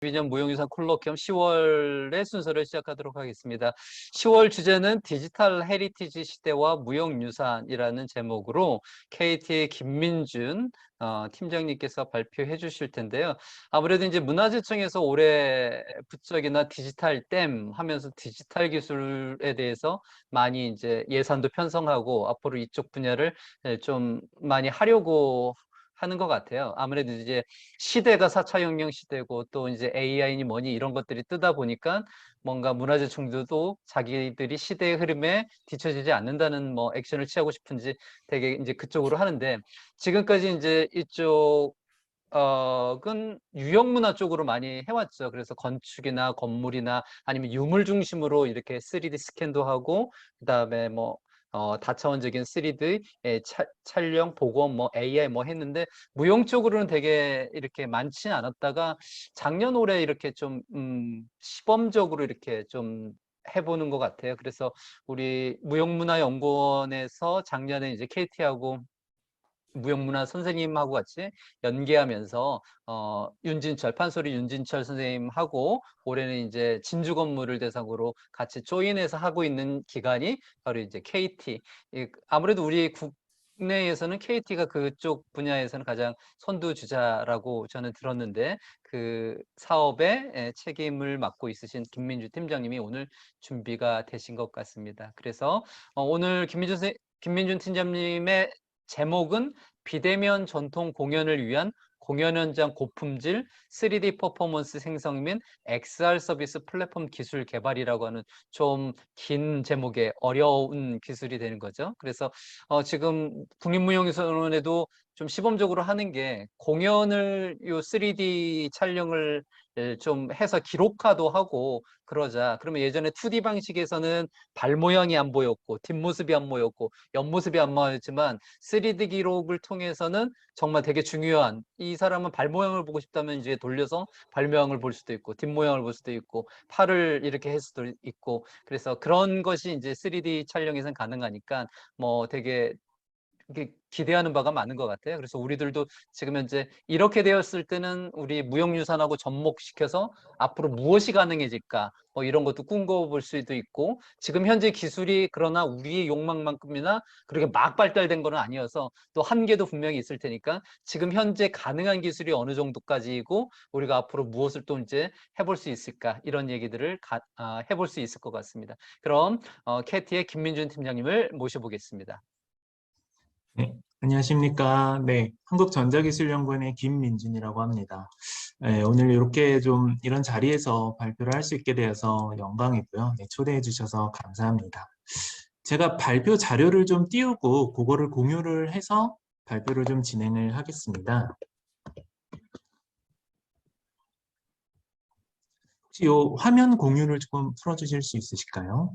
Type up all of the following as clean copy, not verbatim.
2022년 무용유산 콜로키엄 10월의 순서를 시작하도록 하겠습니다. 10월 주제는 디지털 헤리티지 시대와 무형유산이라는 제목으로 KT의 김민준 팀장님께서 발표해 주실 텐데요. 아무래도 이제 문화재청에서 올해 부쩍이나 디지털댐 하면서 디지털 기술에 대해서 많이 이제 예산도 편성하고 앞으로 이쪽 분야를 좀 많이 하려고 하는 것 같아요. 아무래도 이제 시대가 4차 혁명 시대고 또 이제 AI니 뭐니 이런 것들이 뜨다 보니까 뭔가 문화재청도 자기들이 시대의 흐름에 뒤처지지 않는다는 뭐 액션을 취하고 싶은지 되게 이제 그쪽으로 하는데 지금까지 이제 이쪽 은 유형문화 쪽으로 많이 해왔죠. 그래서 건축이나 건물이나 아니면 유물 중심으로 이렇게 3D 스캔도 하고 그다음에 뭐 다차원적인 3D 촬영, 복원, 뭐 AI 뭐 했는데 무용 쪽으로는 되게 이렇게 많지는 않았다가 작년 올해 이렇게 좀 시범적으로 이렇게 좀 해보는 것 같아요. 그래서 우리 무형문화연구원에서 작년에 이제 KT하고 무형문화 선생님하고 같이 연계하면서 윤진철 판소리 윤진철 선생님하고 올해는 이제 진주 건물을 대상으로 같이 조인해서 하고 있는 기관이 바로 이제 KT. 아무래도 우리 국내에서는 KT가 그쪽 분야에서는 가장 선두주자라고 저는 들었는데 그 사업에 책임을 맡고 있으신 김민주 팀장님이 오늘 준비가 되신 것 같습니다. 그래서 오늘 김민준 팀장님의 제목은 비대면 전통 공연을 위한 공연 현장 고품질 3D 퍼포먼스 생성 및 XR 서비스 플랫폼 기술 개발이라고 하는 좀 긴 제목의 어려운 기술이 되는 거죠. 그래서 지금 국립무용유산원에도 좀 시범적으로 하는 게 공연을 요 3D 촬영을 좀 해서 기록화도 하고 그러자. 그러면 예전에 2D 방식에서는 발 모양이 안 보였고 뒷모습이 안 보였고 옆모습이 안 보였지만 3D 기록을 통해서는 정말 되게 중요한 이 사람은 발 모양을 보고 싶다면 이제 돌려서 발 모양을 볼 수도 있고 뒷모양을 볼 수도 있고 팔을 이렇게 할 수도 있고 그래서 그런 것이 이제 3D 촬영에서는 가능하니까 뭐 되게 기대하는 바가 많은 것 같아요. 그래서 우리들도 지금 현재 이렇게 되었을 때는 우리 무형유산하고 접목시켜서 앞으로 무엇이 가능해질까 뭐 이런 것도 꿈꿔볼 수도 있고 지금 현재 기술이 그러나 우리의 욕망만큼이나 그렇게 막 발달된 건 아니어서 또 한계도 분명히 있을 테니까 지금 현재 가능한 기술이 어느 정도까지이고 우리가 앞으로 무엇을 또 이제 해볼 수 있을까 이런 얘기들을 해볼 수 있을 것 같습니다. 그럼 캐티의 김민준 팀장님을 모셔보겠습니다. 네, 안녕하십니까. 네, 한국전자기술연구원의 김민준이라고 합니다. 네, 오늘 이렇게 좀 이런 자리에서 발표를 할 수 있게 되어서 영광이고요. 네, 초대해 주셔서 감사합니다. 제가 발표 자료를 좀 띄우고 그거를 공유를 해서 발표를 좀 진행을 하겠습니다. 혹시 이 화면 공유를 조금 풀어주실 수 있으실까요?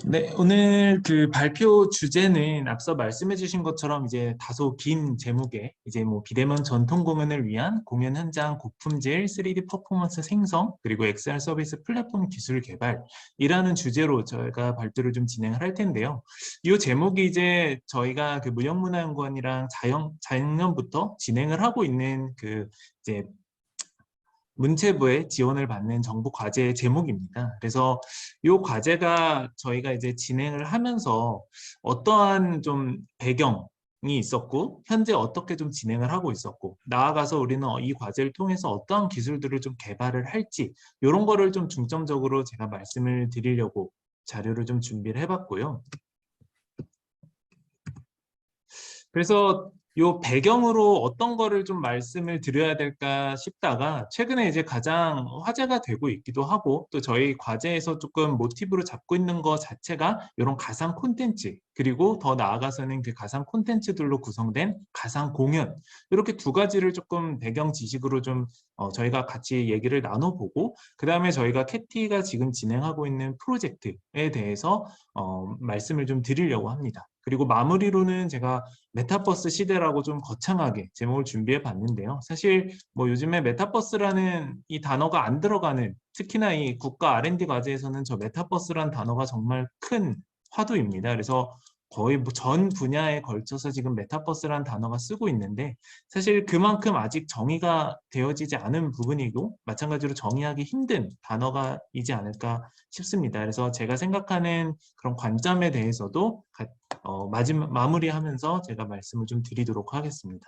네, 오늘 그 발표 주제는 앞서 말씀해 주신 것처럼 이제 다소 긴 제목에 이제 뭐 비대면 전통 공연을 위한 공연 현장 고품질 3D 퍼포먼스 생성 그리고 XR 서비스 플랫폼 기술 개발이라는 주제로 저희가 발표를 좀 진행을 할 텐데요. 이 제목이 이제 저희가 그 무형문화연구원이랑 작년부터 진행을 하고 있는 그 이제 문체부의 지원을 받는 정부 과제 제목입니다. 그래서 이 과제가 저희가 이제 진행을 하면서 어떠한 좀 배경이 있었고 현재 어떻게 좀 진행을 하고 있었고 나아가서 우리는 이 과제를 통해서 어떠한 기술들을 좀 개발을 할지 이런 거를 좀 중점적으로 제가 말씀을 드리려고 자료를 좀 준비를 해봤고요. 그래서 요 배경으로 어떤 거를 좀 말씀을 드려야 될까 싶다가 최근에 이제 가장 화제가 되고 있기도 하고 또 저희 과제에서 조금 모티브로 잡고 있는 거 자체가 이런 가상 콘텐츠 그리고 더 나아가서는 그 가상 콘텐츠들로 구성된 가상 공연 이렇게 두 가지를 조금 배경 지식으로 좀 저희가 같이 얘기를 나눠보고 그 다음에 저희가 캐티가 지금 진행하고 있는 프로젝트에 대해서 말씀을 좀 드리려고 합니다. 그리고 마무리로는 제가 메타버스 시대라고 좀 거창하게 제목을 준비해 봤는데요. 사실 뭐 요즘에 메타버스라는 이 단어가 안 들어가는, 특히나 이 국가 R&D 과제에서는 저 메타버스라는 단어가 정말 큰 화두입니다. 그래서 거의 뭐 전 분야에 걸쳐서 지금 메타버스라는 단어가 쓰고 있는데, 사실 그만큼 아직 정의가 되어지지 않은 부분이고 마찬가지로 정의하기 힘든 단어가이지 않을까 싶습니다. 그래서 제가 생각하는 그런 관점에 대해서도 마지막 마무리하면서 제가 말씀을 좀 드리도록 하겠습니다.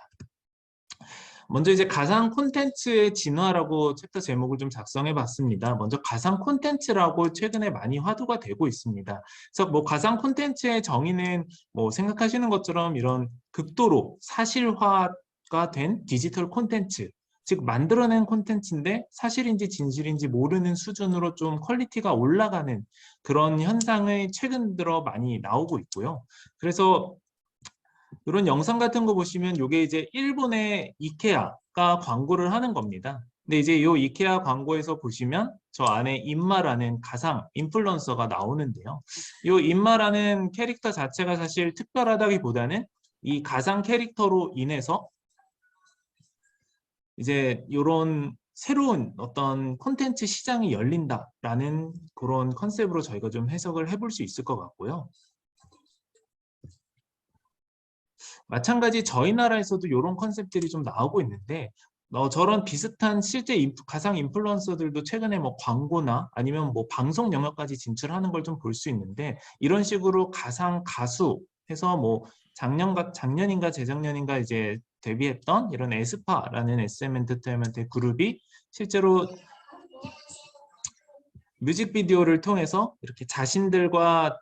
먼저 이제 가상 콘텐츠의 진화라고 챕터 제목을 좀 작성해 봤습니다. 먼저 가상 콘텐츠라고 최근에 많이 화두가 되고 있습니다. 그래서 뭐 가상 콘텐츠의 정의는 뭐 생각하시는 것처럼 이런 극도로 사실화가 된 디지털 콘텐츠, 즉 만들어낸 콘텐츠인데 사실인지 진실인지 모르는 수준으로 좀 퀄리티가 올라가는 그런 현상이 최근 들어 많이 나오고 있고요. 그래서 이런 영상 같은 거 보시면 이게 이제 일본의 이케아가 광고를 하는 겁니다. 근데 이제 이 이케아 광고에서 보시면 저 안에 인마라는 가상 인플루언서가 나오는데요. 이 인마라는 캐릭터 자체가 사실 특별하다기보다는 이 가상 캐릭터로 인해서 이제 이런 새로운 어떤 콘텐츠 시장이 열린다라는 그런 컨셉으로 저희가 좀 해석을 해볼 수 있을 것 같고요. 마찬가지 저희 나라에서도 이런 컨셉들이 좀 나오고 있는데 저런 비슷한 실제 가상 인플루언서들도 최근에 뭐 광고나 아니면 뭐 방송 영역까지 진출하는 걸 좀 볼 수 있는데, 이런 식으로 가상 가수 해서 뭐 작년인가 재작년인가 이제 데뷔했던 이런 에스파라는 SM 엔터테인먼트 그룹이 실제로 뮤직비디오를 통해서 이렇게 자신들과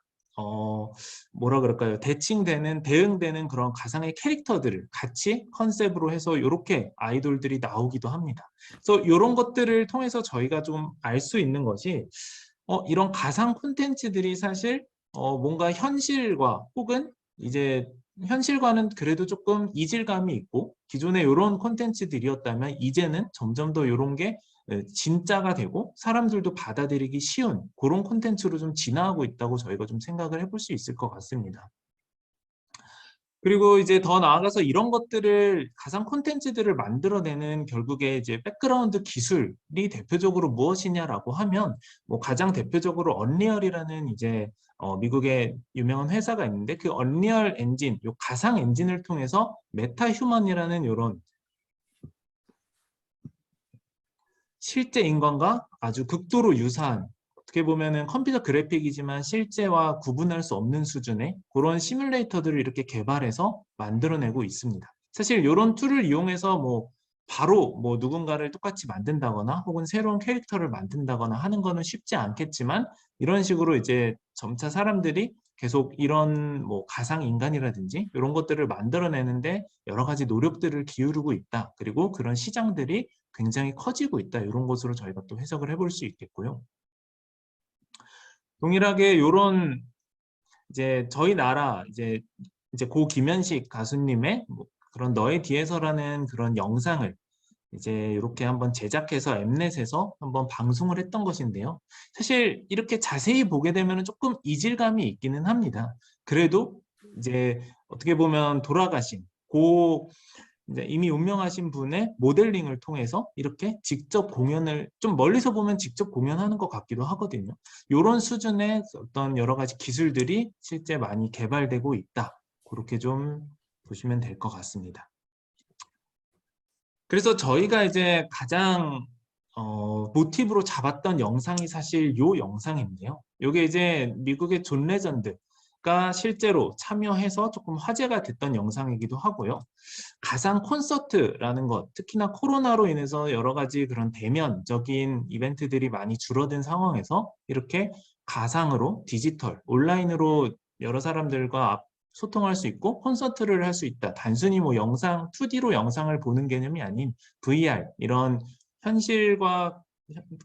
뭐라 그럴까요? 대응되는 그런 가상의 캐릭터들을 같이 컨셉으로 해서 이렇게 아이돌들이 나오기도 합니다. 그래서 이런 것들을 통해서 저희가 좀 알 수 있는 것이 이런 가상 콘텐츠들이 사실 뭔가 현실과 혹은 이제 현실과는 그래도 조금 이질감이 있고, 기존에 이런 콘텐츠들이었다면 이제는 점점 더 이런 게 진짜가 되고 사람들도 받아들이기 쉬운 그런 콘텐츠로 좀 진화하고 있다고 저희가 좀 생각을 해볼 수 있을 것 같습니다. 그리고 이제 더 나아가서 이런 것들을 가상 콘텐츠들을 만들어내는 결국에 이제 백그라운드 기술이 대표적으로 무엇이냐라고 하면 뭐 가장 대표적으로 언리얼이라는 이제 미국의 유명한 회사가 있는데, 그 언리얼 엔진, 요 가상 엔진을 통해서 메타 휴먼이라는 이런 실제 인간과 아주 극도로 유사한, 어떻게 보면은 컴퓨터 그래픽이지만 실제와 구분할 수 없는 수준의 그런 시뮬레이터들을 이렇게 개발해서 만들어내고 있습니다. 사실 이런 툴을 이용해서 뭐 바로 뭐 누군가를 똑같이 만든다거나 혹은 새로운 캐릭터를 만든다거나 하는 거는 쉽지 않겠지만, 이런 식으로 이제 점차 사람들이 계속 이런 뭐 가상 인간이라든지 이런 것들을 만들어내는데 여러 가지 노력들을 기울이고 있다. 그리고 그런 시장들이 굉장히 커지고 있다. 이런 것으로 저희가 또 해석을 해볼 수 있겠고요. 동일하게 이런 이제 저희 나라 이제 고 김현식 가수님의 뭐 그런 너의 뒤에서라는 그런 영상을 이제 이렇게 한번 제작해서 엠넷에서 한번 방송을 했던 것인데요. 사실 이렇게 자세히 보게 되면 조금 이질감이 있기는 합니다. 그래도 이제 어떻게 보면 돌아가신 고 이제 이미 운명하신 분의 모델링을 통해서 이렇게 직접 공연을, 좀 멀리서 보면 직접 공연하는 것 같기도 하거든요. 이런 수준의 어떤 여러 가지 기술들이 실제 많이 개발되고 있다. 그렇게 좀 보시면 될 것 같습니다. 그래서 저희가 이제 가장 모티브로 잡았던 영상이 사실 요 영상인데요. 이게 이제 미국의 존 레전드가 실제로 참여해서 조금 화제가 됐던 영상이기도 하고요. 가상 콘서트라는 것, 특히나 코로나로 인해서 여러 가지 그런 대면적인 이벤트들이 많이 줄어든 상황에서 이렇게 가상으로 디지털, 온라인으로 여러 사람들과 소통할 수 있고 콘서트를 할 수 있다. 단순히 뭐 영상, 2D로 영상을 보는 개념이 아닌 VR, 이런 현실과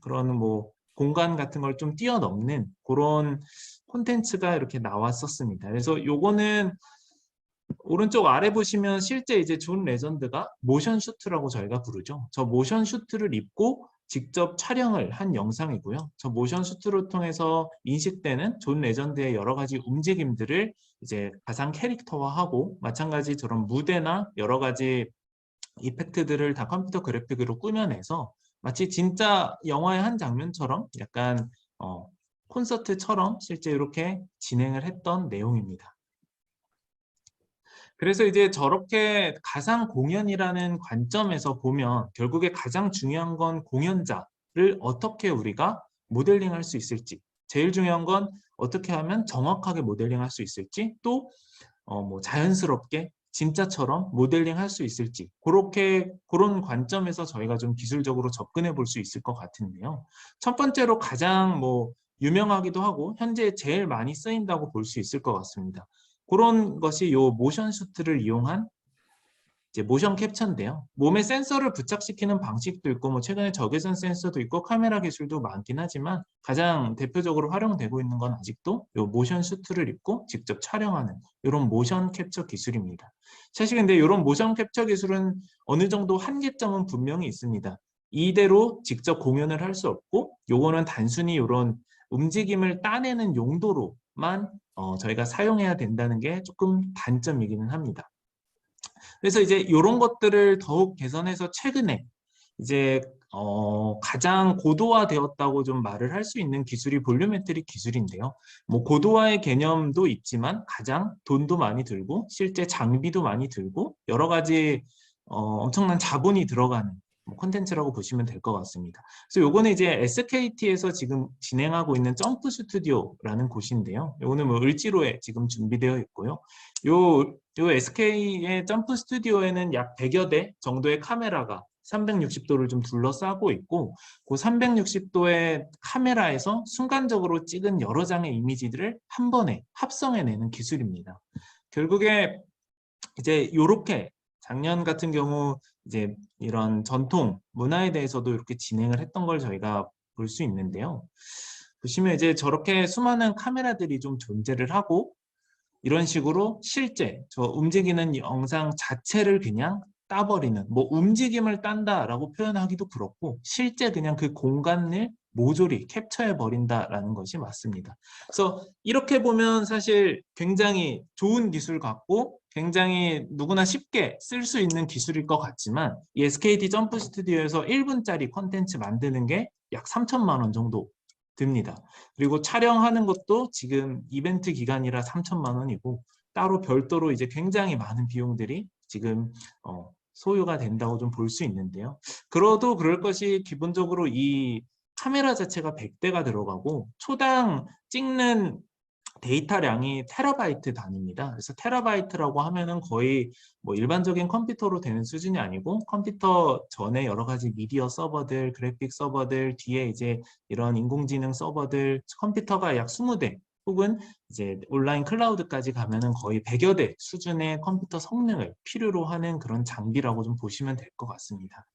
그런 뭐 공간 같은 걸 좀 뛰어넘는 그런 콘텐츠가 이렇게 나왔었습니다. 그래서 요거는 오른쪽 아래 보시면 실제 이제 존 레전드가 모션 슈트라고 저희가 부르죠. 저 모션 슈트를 입고 직접 촬영을 한 영상이고요. 저 모션 슈트를 통해서 인식되는 존 레전드의 여러 가지 움직임들을 이제 가상 캐릭터화하고 마찬가지 저런 무대나 여러 가지 이펙트들을 다 컴퓨터 그래픽으로 꾸며내서 마치 진짜 영화의 한 장면처럼 약간 콘서트처럼 실제 이렇게 진행을 했던 내용입니다. 그래서 이제 저렇게 가상 공연이라는 관점에서 보면 결국에 가장 중요한 건 공연자를 어떻게 우리가 모델링할 수 있을지, 제일 중요한 건 어떻게 하면 정확하게 모델링할 수 있을지, 또 뭐 자연스럽게 진짜처럼 모델링할 수 있을지, 그런 관점에서 저희가 좀 기술적으로 접근해 볼 수 있을 것 같은데요. 첫 번째로 가장 뭐 유명하기도 하고 현재 제일 많이 쓰인다고 볼 수 있을 것 같습니다. 그런 것이 요 모션 슈트를 이용한 이제 모션 캡처인데요. 몸에 센서를 부착시키는 방식도 있고 뭐 최근에 적외선 센서도 있고 카메라 기술도 많긴 하지만 가장 대표적으로 활용되고 있는 건 아직도 요 모션 슈트를 입고 직접 촬영하는 이런 모션 캡처 기술입니다. 사실 근데 이런 모션 캡처 기술은 어느 정도 한계점은 분명히 있습니다. 이대로 직접 공연을 할 수 없고 요거는 단순히 이런 움직임을 따내는 용도로만 저희가 사용해야 된다는 게 조금 단점이기는 합니다. 그래서 이제 이런 것들을 더욱 개선해서 최근에 이제 가장 고도화되었다고 좀 말을 할 수 있는 기술이 볼륨메트릭 기술인데요. 뭐 고도화의 개념도 있지만 가장 돈도 많이 들고 실제 장비도 많이 들고 여러 가지 엄청난 자본이 들어가는 콘텐츠라고 보시면 될 것 같습니다. 그래서 요거는 이제 SKT에서 지금 진행하고 있는 점프 스튜디오라는 곳인데요. 요거는 뭐 을지로에 지금 준비되어 있고요. 요 SK의 점프 스튜디오에는 약 100여 대 정도의 카메라가 360도를 좀 둘러싸고 있고 그 360도의 카메라에서 순간적으로 찍은 여러 장의 이미지들을 한 번에 합성해내는 기술입니다. 결국에 이제 이렇게 작년 같은 경우 이제 이런 전통 문화에 대해서도 이렇게 진행을 했던 걸 저희가 볼 수 있는데요. 보시면 이제 저렇게 수많은 카메라들이 좀 존재를 하고 이런 식으로 실제 저 움직이는 영상 자체를 그냥 따버리는, 뭐 움직임을 딴다라고 표현하기도 그렇고 실제 그냥 그 공간을 모조리 캡처해 버린다라는 것이 맞습니다. 그래서 이렇게 보면 사실 굉장히 좋은 기술 같고 굉장히 누구나 쉽게 쓸 수 있는 기술일 것 같지만 이 SKT 점프 스튜디오에서 1분짜리 콘텐츠 만드는 게 약 3천만 원 정도 듭니다. 그리고 촬영하는 것도 지금 이벤트 기간이라 3천만 원이고 따로 별도로 이제 굉장히 많은 비용들이 지금 소요가 된다고 좀 볼 수 있는데요. 그래도 그럴 것이 기본적으로 이 카메라 자체가 100대가 들어가고 초당 찍는 데이터량이 테라바이트 단위입니다. 그래서 테라바이트라고 하면은 거의 뭐 일반적인 컴퓨터로 되는 수준이 아니고 컴퓨터 전에 여러 가지 미디어 서버들, 그래픽 서버들, 뒤에 이제 이런 인공지능 서버들, 컴퓨터가 약 20대 혹은 이제 온라인 클라우드까지 가면은 거의 100여 대 수준의 컴퓨터 성능을 필요로 하는 그런 장비라고 좀 보시면 될 것 같습니다.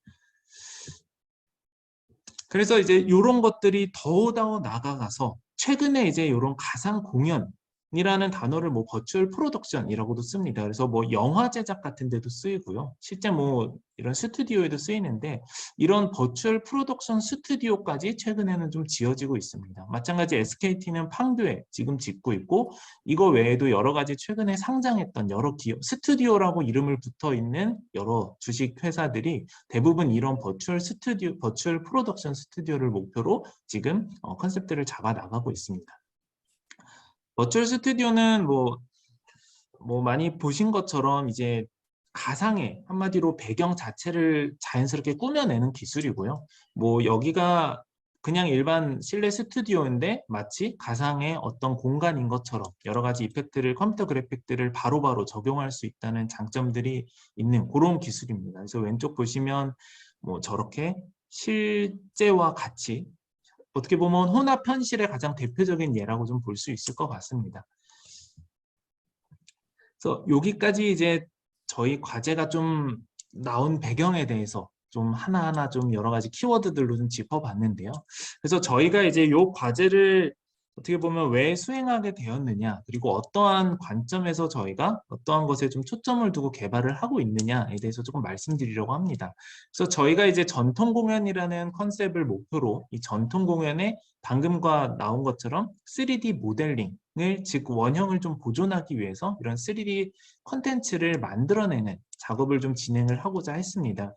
그래서 이제 이런 것들이 더 나아가서 최근에 이제 이런 가상 공연이라는 단어를 뭐 버추얼 프로덕션이라고도 씁니다. 그래서 뭐 영화 제작 같은 데도 쓰이고요. 실제 뭐 이런 스튜디오에도 쓰이는데 이런 버추얼 프로덕션 스튜디오까지 최근에는 좀 지어지고 있습니다. 마찬가지 SKT는 팡듀에 지금 짓고 있고 이거 외에도 여러 가지 최근에 상장했던 여러 기업, 스튜디오라고 이름을 붙어 있는 여러 주식 회사들이 대부분 이런 버추얼 프로덕션 스튜디오를 목표로 지금 컨셉들을 잡아 나가고 있습니다. 버추얼 스튜디오는 뭐 많이 보신 것처럼 이제 가상의 한마디로 배경 자체를 자연스럽게 꾸며내는 기술이고요. 뭐 여기가 그냥 일반 실내 스튜디오인데 마치 가상의 어떤 공간인 것처럼 여러 가지 이펙트를 컴퓨터 그래픽들을 바로바로 적용할 수 있다는 장점들이 있는 그런 기술입니다. 그래서 왼쪽 보시면 뭐 저렇게 실제와 같이 어떻게 보면 혼합 현실의 가장 대표적인 예라고 좀 볼 수 있을 것 같습니다. 그래서 여기까지 이제 저희 과제가 좀 나온 배경에 대해서 좀 하나하나 좀 여러 가지 키워드들로 좀 짚어봤는데요. 그래서 저희가 이제 요 과제를 어떻게 보면 왜 수행하게 되었느냐, 그리고 어떠한 관점에서 저희가 어떠한 것에 좀 초점을 두고 개발을 하고 있느냐에 대해서 조금 말씀드리려고 합니다. 그래서 저희가 이제 전통 공연이라는 컨셉을 목표로 이 전통 공연에 방금과 나온 것처럼 3D 모델링을, 즉 원형을 좀 보존하기 위해서 이런 3D 컨텐츠를 만들어내는 작업을 좀 진행을 하고자 했습니다.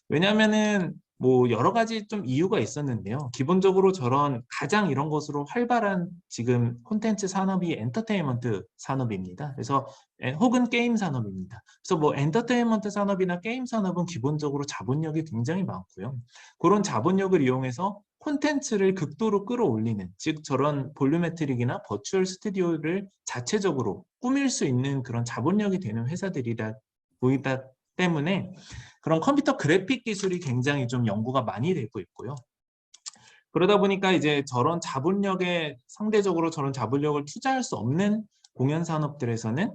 왜냐하면은 뭐 여러 가지 좀 이유가 있었는데요. 기본적으로 저런 가장 이런 것으로 활발한 지금 콘텐츠 산업이 엔터테인먼트 산업입니다. 그래서 혹은 게임 산업입니다. 그래서 뭐 엔터테인먼트 산업이나 게임 산업은 기본적으로 자본력이 굉장히 많고요. 그런 자본력을 이용해서 콘텐츠를 극도로 끌어올리는, 즉 저런 볼루메트릭이나 버추얼 스튜디오를 자체적으로 꾸밀 수 있는 그런 자본력이 되는 회사들이다 보이다 때문에 그런 컴퓨터 그래픽 기술이 굉장히 좀 연구가 많이 되고 있고요. 그러다 보니까 이제 저런 자본력에 상대적으로 저런 자본력을 투자할 수 없는 공연 산업들에서는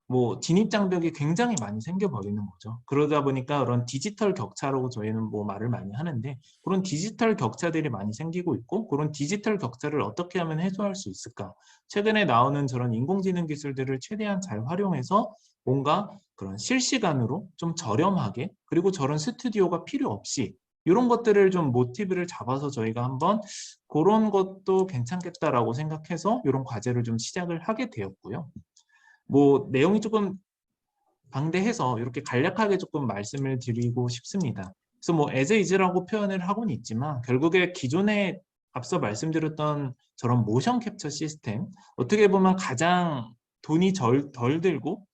뭐 진입 장벽이 굉장히 많이 생겨버리는 거죠. 그러다 보니까 그런 디지털 격차라고 저희는 뭐 말을 많이 하는데, 그런 디지털 격차들이 많이 생기고 있고, 그런 디지털 격차를 어떻게 하면 해소할 수 있을까? 최근에 나오는 저런 인공지능 기술들을 최대한 잘 활용해서 뭔가 그런 실시간으로 좀 저렴하게, 그리고 저런 스튜디오가 필요 없이 이런 것들을 좀 모티브를 잡아서 저희가 한번 그런 것도 괜찮겠다라고 생각해서 이런 과제를 좀 시작을 하게 되었고요. 뭐 내용이 조금 방대해서 이렇게 간략하게 조금 말씀을 드리고 싶습니다. 그래서 뭐 as is라고 표현을 하고는 있지만, 결국에 기존에 앞서 말씀드렸던 저런 모션 캡처 시스템, 어떻게 보면 가장 돈이 덜 들고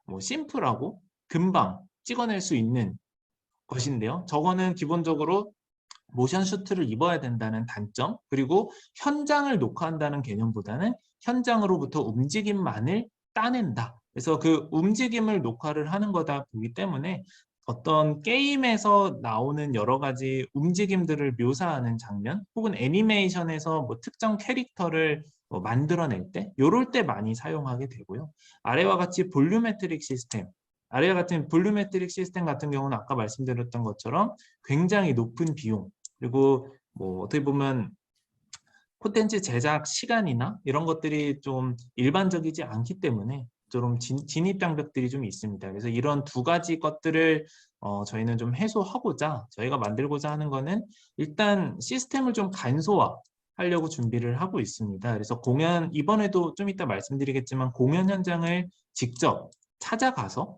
뭐 심플하고 금방 찍어낼 수 있는 것인데요. 저거는 기본적으로 모션 슈트를 입어야 된다는 단점, 그리고 현장을 녹화한다는 개념보다는 현장으로부터 움직임만을 따낸다. 그래서 그 움직임을 녹화를 하는 거다 보기 때문에 어떤 게임에서 나오는 여러 가지 움직임들을 묘사하는 장면, 혹은 애니메이션에서 뭐 특정 캐릭터를 뭐 만들어낼 때, 요럴 때 많이 사용하게 되고요. 아래와 같이 볼루메트릭 시스템, 아래와 같은 볼루메트릭 시스템 같은 경우는 아까 말씀드렸던 것처럼 굉장히 높은 비용, 그리고 뭐 어떻게 보면 콘텐츠 제작 시간이나 이런 것들이 좀 일반적이지 않기 때문에 좀 진입 장벽들이 좀 있습니다. 그래서 이런 두 가지 것들을 저희는 좀 해소하고자 저희가 만들고자 하는 거는, 일단 시스템을 좀 간소화하려고 준비를 하고 있습니다. 그래서 공연, 이번에도 좀 이따 말씀드리겠지만 공연 현장을 직접 찾아가서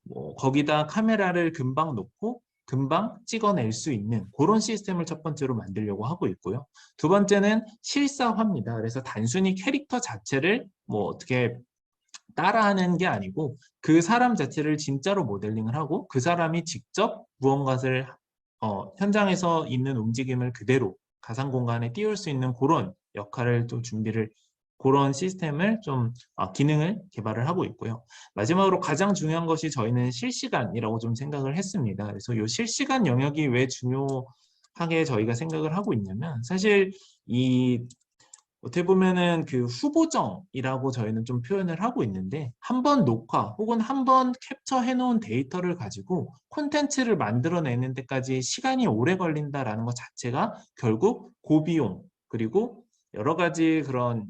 뭐 거기다 카메라를 금방 놓고 금방 찍어낼 수 있는 그런 시스템을 첫 번째로 만들려고 하고 있고요. 두 번째는 실사화입니다. 그래서 단순히 캐릭터 자체를 뭐 어떻게 따라하는 게 아니고, 그 사람 자체를 진짜로 모델링을 하고 그 사람이 직접 무언가를 현장에서 있는 움직임을 그대로 가상 공간에 띄울 수 있는 그런 역할을 좀 준비를, 그런 시스템을 좀 기능을 개발을 하고 있고요. 마지막으로 가장 중요한 것이 저희는 실시간이라고 좀 생각을 했습니다. 그래서 이 실시간 영역이 왜 중요하게 저희가 생각을 하고 있냐면, 사실 이 어떻게 보면은 그 후보정이라고 저희는 좀 표현을 하고 있는데, 한 번 녹화 혹은 한 번 캡처해 놓은 데이터를 가지고 콘텐츠를 만들어내는 데까지 시간이 오래 걸린다라는 것 자체가 결국 고비용, 그리고 여러 가지 그런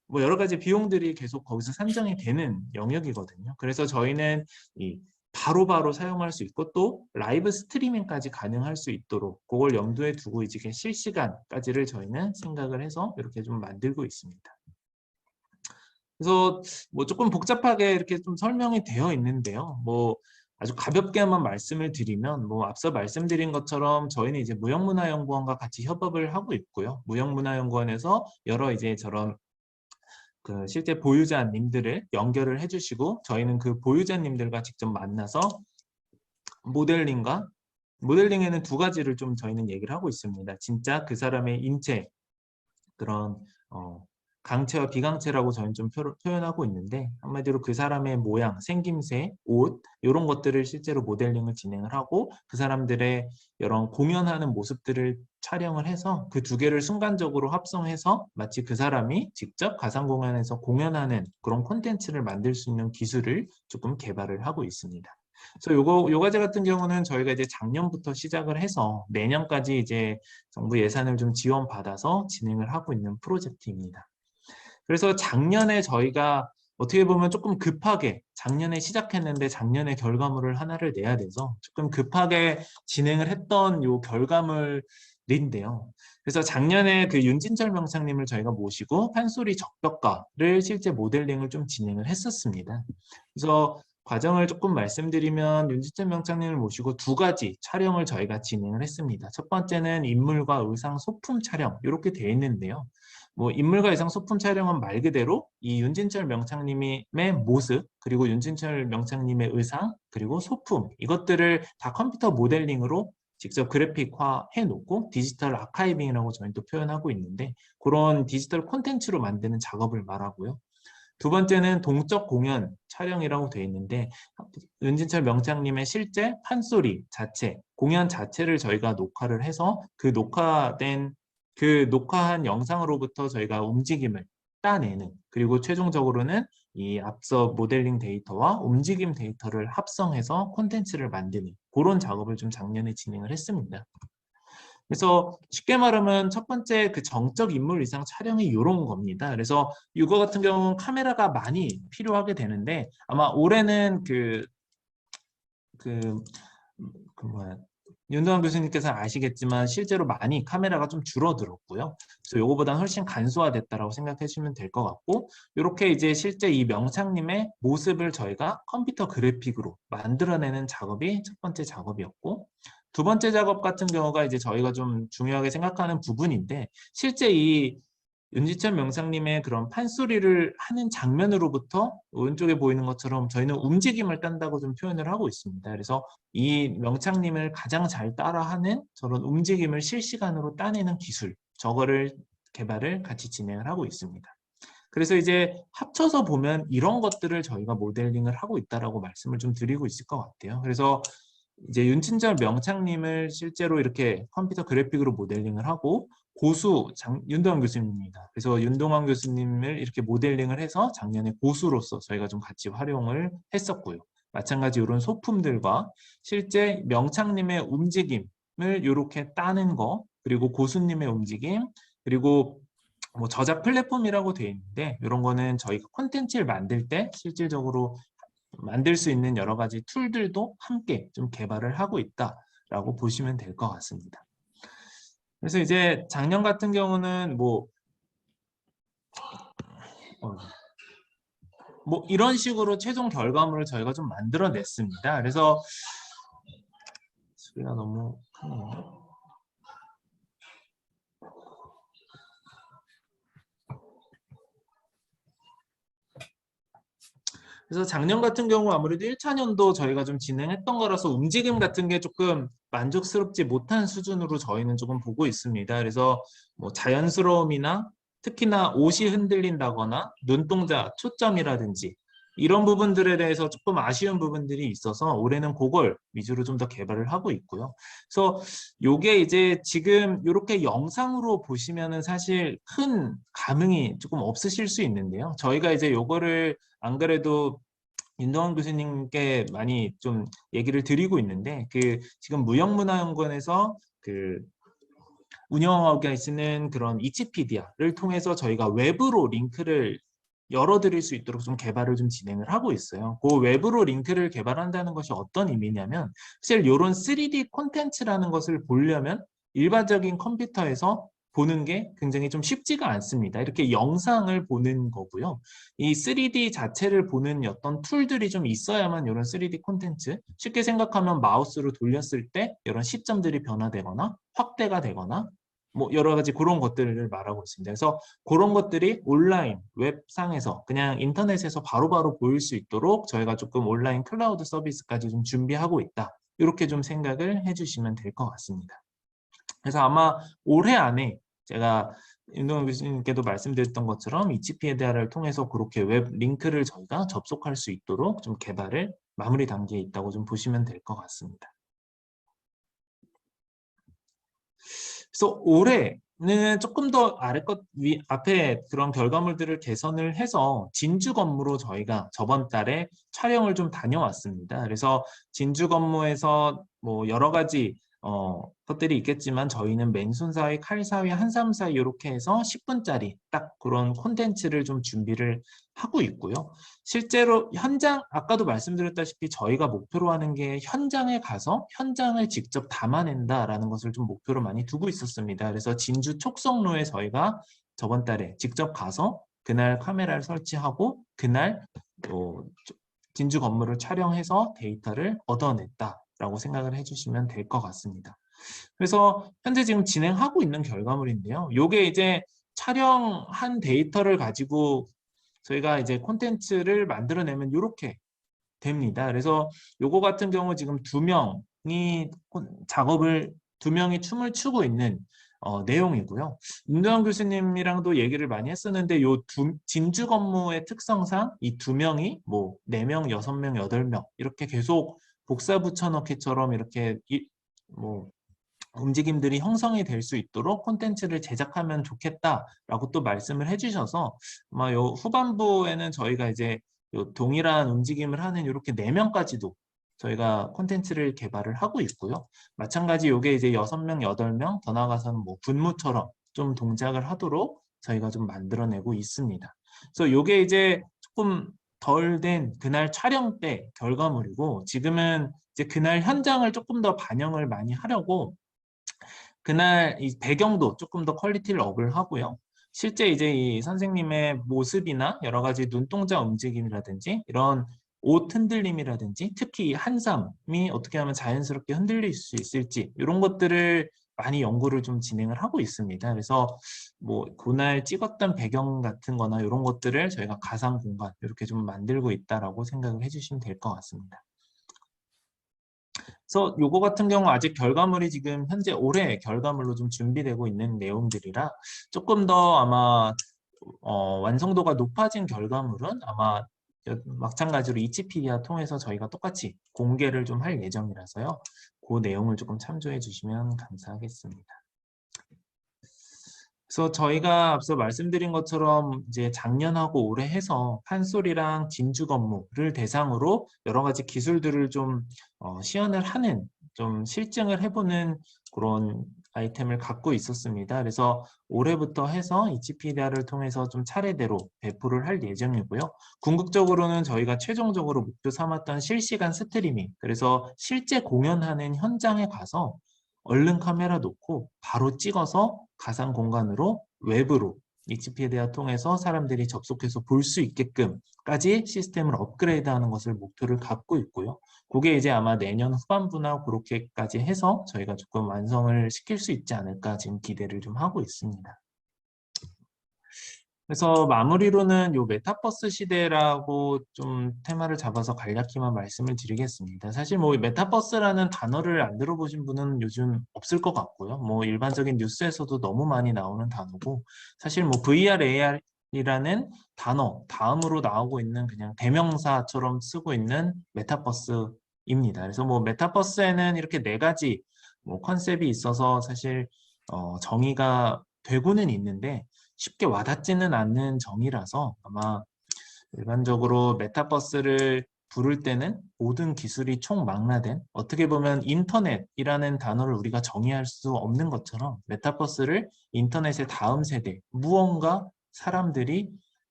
뭐 여러 가지 비용들이 계속 거기서 산정이 되는 영역이거든요. 그래서 저희는 이 바로바로 사용할 수 있고 또 라이브 스트리밍까지 가능할 수 있도록 그걸 염두에 두고 이제 실시간까지를 저희는 생각을 해서 이렇게 좀 만들고 있습니다. 그래서 뭐 조금 복잡하게 이렇게 좀 설명이 되어 있는데요. 뭐 아주 가볍게 한번 말씀을 드리면, 뭐 앞서 말씀드린 것처럼 저희는 이제 무형문화연구원과 같이 협업을 하고 있고요. 무형문화연구원에서 여러 이제 저런 그 실제 보유자님들을 연결을 해주시고, 저희는 그 보유자님들과 직접 만나서 모델링에는 두 가지를 좀 저희는 얘기를 하고 있습니다. 진짜 그 사람의 인체, 그런 강체와 비강체라고 저는 좀 표현하고 있는데, 한마디로 그 사람의 모양, 생김새, 옷 이런 것들을 실제로 모델링을 진행을 하고 그 사람들의 이런 공연하는 모습들을 촬영을 해서 그 두 개를 순간적으로 합성해서 마치 그 사람이 직접 가상공간에서 공연하는 그런 콘텐츠를 만들 수 있는 기술을 조금 개발을 하고 있습니다. 그래서 요 과제 같은 경우는 저희가 이제 작년부터 시작을 해서 내년까지 이제 정부 예산을 좀 지원받아서 진행을 하고 있는 프로젝트입니다. 그래서 작년에 저희가 어떻게 보면 조금 급하게 작년에 시작했는데 작년에 결과물을 하나를 내야 돼서 조금 급하게 진행을 했던 요 결과물인데요. 그래서 작년에 그 윤진철 명창님을 저희가 모시고 판소리 적벽가를 실제 모델링을 좀 진행을 했었습니다. 그래서 과정을 조금 말씀드리면 윤진철 명창님을 모시고 두 가지 촬영을 저희가 진행을 했습니다. 첫 번째는 인물과 의상 소품 촬영 이렇게 되어 있는데요. 뭐 인물과 의상 소품 촬영은 말 그대로 이 윤진철 명창님의 모습 그리고 윤진철 명창님의 의상 그리고 소품 이것들을 다 컴퓨터 모델링으로 직접 그래픽화 해놓고 디지털 아카이빙이라고 저희는 또 표현하고 있는데 그런 디지털 콘텐츠로 만드는 작업을 말하고요. 두 번째는 동적 공연 촬영이라고 되어 있는데 윤진철 명창님의 실제 판소리 자체, 공연 자체를 저희가 녹화를 해서 그 녹화한 영상으로부터 저희가 움직임을 따내는 그리고 최종적으로는 이 앞서 모델링 데이터와 움직임 데이터를 합성해서 콘텐츠를 만드는 그런 작업을 좀 작년에 진행을 했습니다. 그래서 쉽게 말하면 첫 번째 그 정적 인물 이상 촬영이 이런 겁니다. 그래서 이거 같은 경우는 카메라가 많이 필요하게 되는데 아마 올해는 뭐야 윤도환 교수님께서 아시겠지만 실제로 많이 카메라가 좀 줄어들었고요. 그래서 요거보다는 훨씬 간소화됐다라고 생각해 주시면 될 것 같고 이렇게 이제 실제 이 명창님의 모습을 저희가 컴퓨터 그래픽으로 만들어내는 작업이 첫 번째 작업이었고 두 번째 작업 같은 경우가 이제 저희가 좀 중요하게 생각하는 부분인데 실제 이 윤지천 명상님의 그런 판소리를 하는 장면으로부터 오른쪽에 보이는 것처럼 저희는 움직임을 딴다고 좀 표현을 하고 있습니다. 그래서 이 명창님을 가장 잘 따라하는 저런 움직임을 실시간으로 따내는 기술, 저거를 개발을 같이 진행을 하고 있습니다. 그래서 이제 합쳐서 보면 이런 것들을 저희가 모델링을 하고 있다라고 말씀을 좀 드리고 있을 것 같아요. 그래서 이제 윤진철 명창님을 실제로 이렇게 컴퓨터 그래픽으로 모델링을 하고 고수 윤동환 교수님입니다. 그래서 윤동환 교수님을 이렇게 모델링을 해서 작년에 고수로서 저희가 좀 같이 활용을 했었고요. 마찬가지 이런 소품들과 실제 명창님의 움직임을 이렇게 따는 거 그리고 고수님의 움직임 그리고 뭐 저작 플랫폼이라고 되어 있는데 이런 거는 저희가 콘텐츠를 만들 때 실질적으로 만들 수 있는 여러 가지 툴들도 함께 좀 개발을 하고 있다라고 보시면 될 것 같습니다. 그래서 이제 작년 같은 경우는 뭐 이런 식으로 최종 결과물을 저희가 좀 만들어냈습니다. 그래서 소리가 너무 크네요. 그래서 작년 같은 경우 아무래도 1차년도 저희가 좀 진행했던 거라서 움직임 같은 게 조금 만족스럽지 못한 수준으로 저희는 조금 보고 있습니다. 그래서 뭐 자연스러움이나 특히나 옷이 흔들린다거나 눈동자, 초점이라든지 이런 부분들에 대해서 조금 아쉬운 부분들이 있어서 올해는 그걸 위주로 좀 더 개발을 하고 있고요. 그래서 요게 이제 지금 이렇게 영상으로 보시면은 사실 큰 감흥이 조금 없으실 수 있는데요. 저희가 이제 요거를 안 그래도 윤동환 교수님께 많이 좀 얘기를 드리고 있는데 지금 무형문화연구원에서 운영하고 계시는 그런 위키피디아를 통해서 저희가 외부로 링크를 열어드릴 수 있도록 좀 개발을 좀 진행을 하고 있어요. 그 외부로 링크를 개발한다는 것이 어떤 의미냐면 사실 이런 3D 콘텐츠라는 것을 보려면 일반적인 컴퓨터에서 보는 게 굉장히 좀 쉽지가 않습니다. 이렇게 영상을 보는 거고요. 이 3D 자체를 보는 어떤 툴들이 좀 있어야만 이런 3D 콘텐츠, 쉽게 생각하면 마우스로 돌렸을 때 이런 시점들이 변화되거나 확대가 되거나 뭐 여러 가지 그런 것들을 말하고 있습니다. 그래서 그런 것들이 온라인 웹상에서 그냥 인터넷에서 바로바로 보일 수 있도록 저희가 조금 온라인 클라우드 서비스까지 좀 준비하고 있다. 이렇게 좀 생각을 해주시면 될 것 같습니다. 그래서 아마 올해 안에 제가 윤동현 교수님께도 말씀드렸던 것처럼 위키피디아를 통해서 그렇게 웹 링크를 저희가 접속할 수 있도록 좀 개발을 마무리 단계에 있다고 좀 보시면 될 것 같습니다. 그래서 올해는 조금 더 앞에 그런 결과물들을 개선을 해서 진주 건무로 저희가 저번 달에 촬영을 좀 다녀왔습니다. 그래서 진주 건무에서 뭐 여러 가지 것들이 있겠지만 저희는 맨손사위, 칼사위, 한삼사위 이렇게 해서 10분짜리 딱 그런 콘텐츠를 좀 준비를 하고 있고요. 실제로 현장, 아까도 말씀드렸다시피 저희가 목표로 하는 게 현장에 가서 현장을 직접 담아낸다라는 것을 좀 목표로 많이 두고 있었습니다. 그래서 진주 촉성로에 저희가 저번 달에 직접 가서 그날 카메라를 설치하고 그날 진주 건물을 촬영해서 데이터를 얻어냈다라고 생각을 해주시면 될 것 같습니다. 그래서 현재 지금 진행하고 있는 결과물인데요. 요게 이제 촬영한 데이터를 가지고 저희가 이제 콘텐츠를 만들어내면 이렇게 됩니다. 그래서 요거 같은 경우 지금 두 명이 춤을 추고 있는 내용이고요. 윤도현 교수님이랑도 얘기를 많이 했었는데 진주 건무의 특성상 이 두 명이 뭐 4명, 6명, 8명 이렇게 계속 복사 붙여넣기처럼 이렇게 뭐 움직임들이 형성이 될 수 있도록 콘텐츠를 제작하면 좋겠다라고 또 말씀을 해주셔서 아마 요 후반부에는 저희가 이제 요 동일한 움직임을 하는 이렇게 4명까지도 저희가 콘텐츠를 개발을 하고 있고요. 마찬가지 요게 이제 6명, 8명 더 나아가서는 뭐 분무처럼 좀 동작을 하도록 저희가 좀 만들어내고 있습니다. 그래서 요게 이제 조금 덜 된 그날 촬영 때 결과물이고 지금은 이제 그날 현장을 조금 더 반영을 많이 하려고 그날 이 배경도 조금 더 퀄리티를 업을 하고요. 실제 이제 이 선생님의 모습이나 여러 가지 눈동자 움직임이라든지 이런 옷 흔들림이라든지 특히 한삼이 어떻게 하면 자연스럽게 흔들릴 수 있을지 이런 것들을 많이 연구를 좀 진행을 하고 있습니다. 그래서 뭐 그날 찍었던 배경 같은 거나 이런 것들을 저희가 가상 공간 이렇게 좀 만들고 있다라고 생각을 해주시면 될 것 같습니다. 그래서 요거 같은 경우 아직 결과물이 지금 현재 올해 결과물로 좀 준비되고 있는 내용들이라 조금 더 아마 완성도가 높아진 결과물은 아마 마찬가지로 이치피디아 통해서 저희가 똑같이 공개를 좀 할 예정이라서요. 그 내용을 조금 참조해 주시면 감사하겠습니다. 그래서 저희가 앞서 말씀드린 것처럼 이제 작년하고 올해 해서 판솔이랑 진주 건무를 대상으로 여러 가지 기술들을 좀 시연을 하는 좀 실증을 해보는 그런 아이템을 갖고 있었습니다. 그래서 올해부터 해서 이치피디아를 통해서 좀 차례대로 배포를 할 예정이고요. 궁극적으로는 저희가 최종적으로 목표 삼았던 실시간 스트리밍, 그래서 실제 공연하는 현장에 가서 얼른 카메라 놓고 바로 찍어서 가상 공간으로 외부로 위키피디아 통해서 사람들이 접속해서 볼 수 있게끔까지 시스템을 업그레이드하는 것을 목표를 갖고 있고요. 그게 이제 아마 내년 후반부나 그렇게까지 해서 저희가 조금 완성을 시킬 수 있지 않을까 지금 기대를 좀 하고 있습니다. 그래서 마무리로는 요 메타버스 시대라고 좀 테마를 잡아서 간략히만 말씀을 드리겠습니다. 사실 뭐 메타버스라는 단어를 안 들어보신 분은 요즘 없을 것 같고요. 뭐 일반적인 뉴스에서도 너무 많이 나오는 단어고 사실 뭐 VR, AR이라는 단어 다음으로 나오고 있는 그냥 대명사처럼 쓰고 있는 메타버스입니다. 그래서 뭐 메타버스에는 이렇게 4가지 뭐 컨셉이 있어서 사실 정의가 되고는 있는데 쉽게 와닿지는 않는 정의라서 아마 일반적으로 메타버스를 부를 때는 모든 기술이 총망라된 어떻게 보면 인터넷이라는 단어를 우리가 정의할 수 없는 것처럼 메타버스를 인터넷의 다음 세대 무언가 사람들이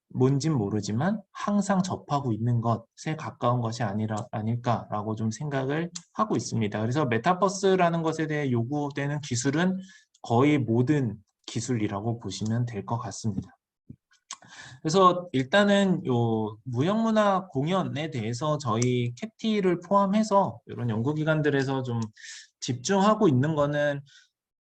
뭔진 모르지만 항상 접하고 있는 것에 가까운 것이 아닐까라고 좀 생각을 하고 있습니다. 그래서 메타버스라는 것에 대해 요구되는 기술은 거의 모든 기술이라고 보시면 될 것 같습니다. 그래서 일단은 요 무형문화 공연에 대해서 저희 캡티를 포함해서 이런 연구기관들에서 좀 집중하고 있는 거는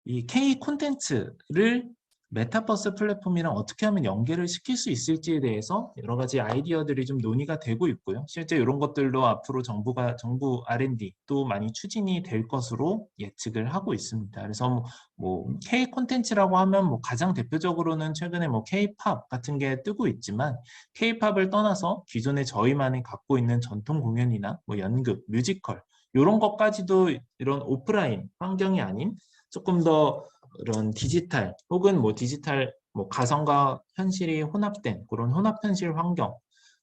이 K 콘텐츠를 메타버스 플랫폼이랑 어떻게 하면 연계를 시킬 수 있을지에 대해서 여러 가지 아이디어들이 좀 논의가 되고 있고요. 실제 이런 것들도 앞으로 정부 R&D도 많이 추진이 될 것으로 예측을 하고 있습니다. 그래서 뭐 K 콘텐츠라고 하면 뭐 가장 대표적으로는 최근에 뭐 K-팝 같은 게 뜨고 있지만 K-팝을 떠나서 기존에 저희만이 갖고 있는 전통 공연이나 뭐 연극, 뮤지컬 이런 것까지도 이런 오프라인 환경이 아닌 조금 더 이런 디지털 혹은 뭐 디지털 뭐 가상과 현실이 혼합된 그런 혼합 현실 환경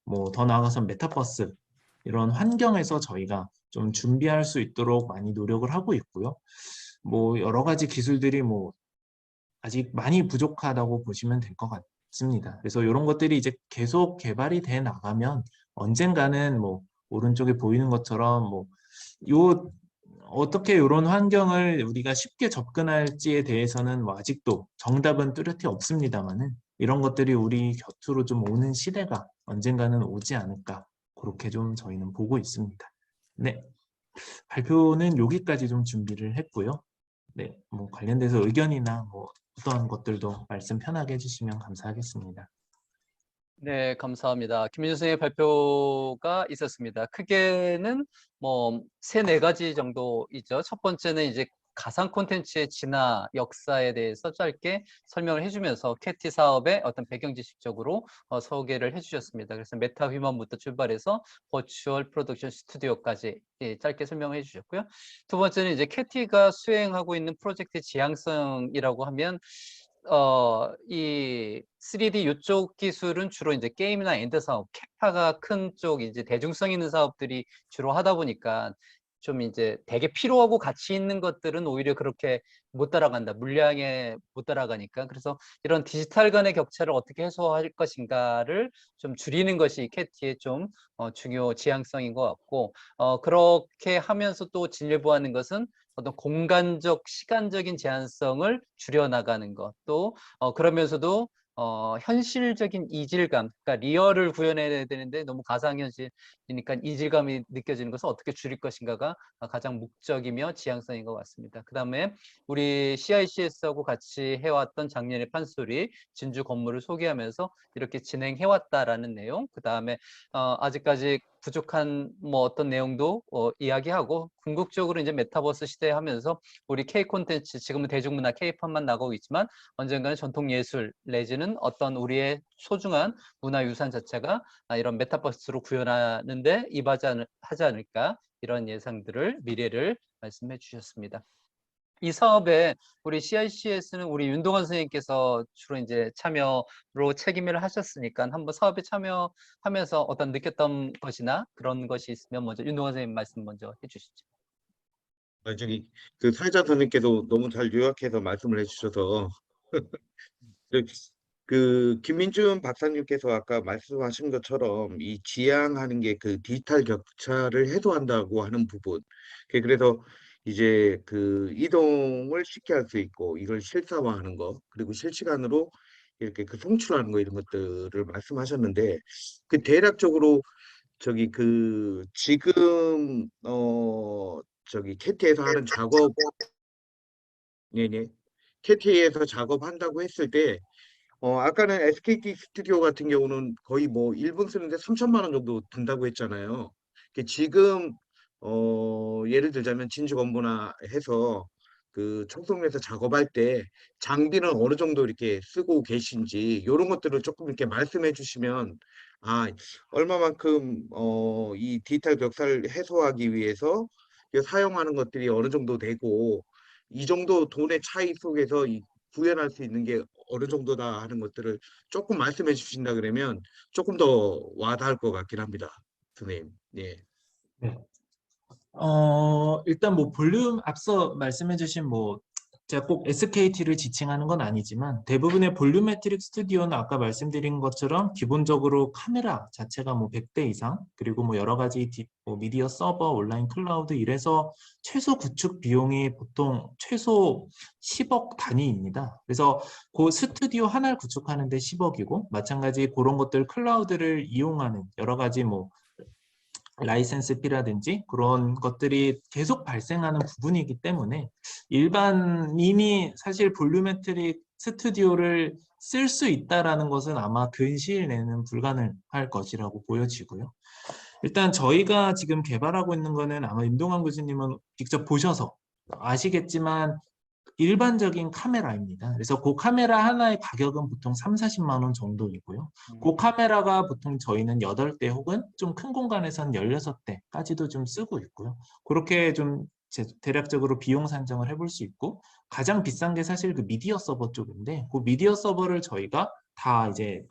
뭐 더 나아가서 메타버스 이런 환경에서 저희가 좀 준비할 수 있도록 많이 노력을 하고 있고요. 뭐 여러 가지 기술들이 뭐 아직 많이 부족하다고 보시면 될 것 같습니다. 그래서 이런 것들이 이제 계속 개발이 돼 나가면 언젠가는 뭐 오른쪽에 보이는 것처럼 뭐 요 어떻게 이런 환경을 우리가 쉽게 접근할지에 대해서는 뭐 아직도 정답은 뚜렷이 없습니다만은 이런 것들이 우리 곁으로 좀 오는 시대가 언젠가는 오지 않을까 그렇게 좀 저희는 보고 있습니다. 네, 발표는 여기까지 좀 준비를 했고요. 네, 뭐 관련돼서 의견이나 뭐 어떠한 것들도 말씀 편하게 해주시면 감사하겠습니다. 네, 감사합니다. 김민주 선생의 발표가 있었습니다. 크게는 뭐 세 네 가지 정도이죠. 첫 번째는 이제 가상 콘텐츠의 진화 역사에 대해서 짧게 설명을 해주면서 캐티 사업의 어떤 배경 지식적으로 소개를 해주셨습니다. 그래서 메타 휴먼부터 출발해서 버추얼 프로덕션 스튜디오까지 짧게 설명을 해주셨고요. 두 번째는 이제 캐티가 수행하고 있는 프로젝트 지향성이라고 하면 이 3D 이쪽 기술은 주로 이제 게임이나 엔드 사업, 캐파가 큰 쪽 이제 대중성 있는 사업들이 주로 하다 보니까 좀 이제 되게 필요하고 가치 있는 것들은 오히려 그렇게 못 따라간다. 물량에 못 따라가니까. 그래서 이런 디지털 간의 격차를 어떻게 해소할 것인가를 좀 줄이는 것이 캐티의 좀 중요 지향성인 것 같고, 그렇게 하면서 또 진일보하는 것은 어떤 공간적, 시간적인 제한성을 줄여나가는 것, 또 그러면서도 현실적인 이질감, 그러니까 리얼을 구현해야 되는데 너무 가상현실이니까 이질감이 느껴지는 것을 어떻게 줄일 것인가가 가장 목적이며 지향성인 것 같습니다. 그 다음에 우리 CICS하고 같이 해왔던 작년의 판소리 진주 건물을 소개하면서 이렇게 진행해왔다라는 내용, 그 다음에 아직까지 부족한 뭐 어떤 내용도 이야기하고 궁극적으로 이제 메타버스 시대 하면서 우리 K 콘텐츠 지금은 대중문화 K팝만 나가고 있지만 언젠가는 전통 예술 내지는 어떤 우리의 소중한 문화유산 자체가 이런 메타버스로 구현하는데 하지 않을까 이런 예상들을 미래를 말씀해 주셨습니다. 이 사업에 우리 CICS는 우리 윤동환 선생님께서 주로 이제 참여로 책임을 하셨으니까 한번 사업에 참여하면서 어떤 느꼈던 것이나 그런 것이 있으면 먼저 윤동환 선생님 말씀 먼저 해주시죠. 저기 그 사회자 선생님께도 너무 잘 요약해서 말씀을 해주셔서 그 김민준 박사님께서 아까 말씀하신 것처럼 이 지향하는 게 그 디지털 격차를 해소한다고 하는 부분. 그래서 이제 그 이동을 쉽게 할 수 있고 이걸 실사화하는 거 그리고 실시간으로 이렇게 그 송출하는 거 이런 것들을 말씀하셨는데 그 대략적으로 저기 그 지금 저기 캐티에서 하는 작업 네네 캐티에서 작업한다고 했을 때 아까는 SKT 스튜디오 같은 경우는 거의 뭐 1분 쓰는데 3천만 원 정도 든다고 했잖아요. 지금 예를 들자면 진주 건보나 해서 그 청송에서 작업할 때 장비는 어느 정도 이렇게 쓰고 계신지 이런 것들을 조금 이렇게 말씀해 주시면 얼마만큼 이 디지털 벽사를 해소하기 위해서 사용하는 것들이 어느 정도 되고 이 정도 돈의 차이 속에서 구현할 수 있는 게 어느 정도다 하는 것들을 조금 말씀해 주신다 그러면 조금 더 와닿을 것 같긴 합니다. 선생님. 예. 네. 일단 뭐 볼륨 앞서 말씀해주신 뭐 제가 꼭 SKT를 지칭하는 건 아니지만 대부분의 볼륨메트릭 스튜디오는 아까 말씀드린 것처럼 기본적으로 카메라 자체가 뭐 100대 이상 그리고 뭐 여러 가지 뭐 미디어 서버, 온라인 클라우드 이래서 최소 구축 비용이 보통 최소 10억 단위입니다. 그래서 그 스튜디오 하나를 구축하는데 10억이고 마찬가지 그런 것들 클라우드를 이용하는 여러 가지 뭐 라이센스 피라든지 그런 것들이 계속 발생하는 부분이기 때문에 일반인이 사실 볼륨메트릭 스튜디오를 쓸 수 있다라는 것은 아마 근시일 내는 불가능할 것이라고 보여지고요. 일단 저희가 지금 개발하고 있는 거는 아마 임동환 교수님은 직접 보셔서 아시겠지만 일반적인 카메라입니다. 그래서 그 카메라 하나의 가격은 보통 3, 40만 원 정도이고요. 그 카메라가 보통 저희는 8대 혹은 좀 큰 공간에서는 16대까지도 좀 쓰고 있고요. 그렇게 좀 대략적으로 비용 산정을 해볼 수 있고 가장 비싼 게 사실 그 미디어 서버 쪽인데 그 미디어 서버를 저희가 다 이제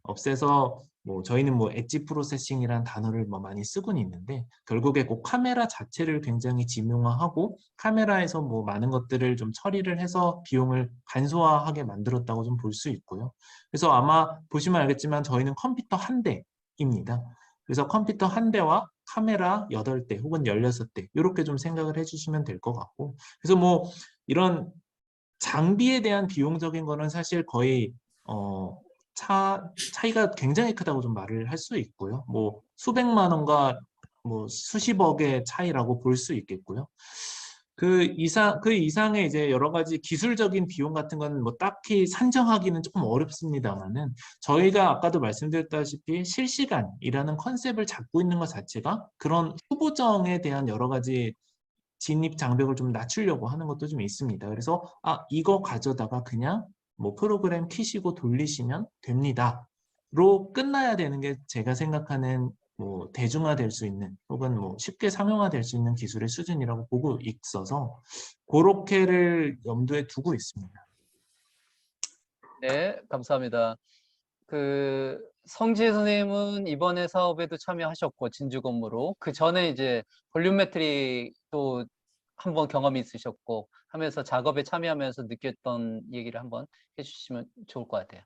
없애서 뭐 저희는 뭐 엣지 프로세싱이라는 단어를 뭐 많이 쓰고는 있는데 결국에 그 카메라 자체를 굉장히 지명화하고 카메라에서 뭐 많은 것들을 좀 처리를 해서 비용을 간소화하게 만들었다고 좀 볼 수 있고요. 그래서 아마 보시면 알겠지만 저희는 컴퓨터 한 대입니다. 그래서 컴퓨터 한 대와 카메라 8대 혹은 16대 이렇게 좀 생각을 해주시면 될 것 같고 그래서 뭐 이런 장비에 대한 비용적인 거는 사실 거의 차이가 굉장히 크다고 좀 말을 할 수 있고요. 뭐 수백만 원과 뭐 수십억의 차이라고 볼 수 있겠고요. 그 이상의 이제 여러 가지 기술적인 비용 같은 건 뭐 딱히 산정하기는 조금 어렵습니다만은 저희가 아까도 말씀드렸다시피 실시간이라는 컨셉을 잡고 있는 것 자체가 그런 후보정에 대한 여러 가지 진입 장벽을 좀 낮추려고 하는 것도 좀 있습니다. 그래서 이거 가져다가 그냥 뭐 프로그램 키시고 돌리시면 됩니다.로 끝나야 되는 게 제가 생각하는 뭐 대중화될 수 있는 혹은 뭐 쉽게 상용화될 수 있는 기술의 수준이라고 보고 있어서 그렇게를 염두에 두고 있습니다. 네, 감사합니다. 성지혜 선생님은 이번에 사업에도 참여하셨고, 진주건무로. 그 전에 이제 볼륨메트릭도 한번 경험이 있으셨고 하면서 작업에 참여하면서 느꼈던 얘기를 한번 해주시면 좋을 것 같아요.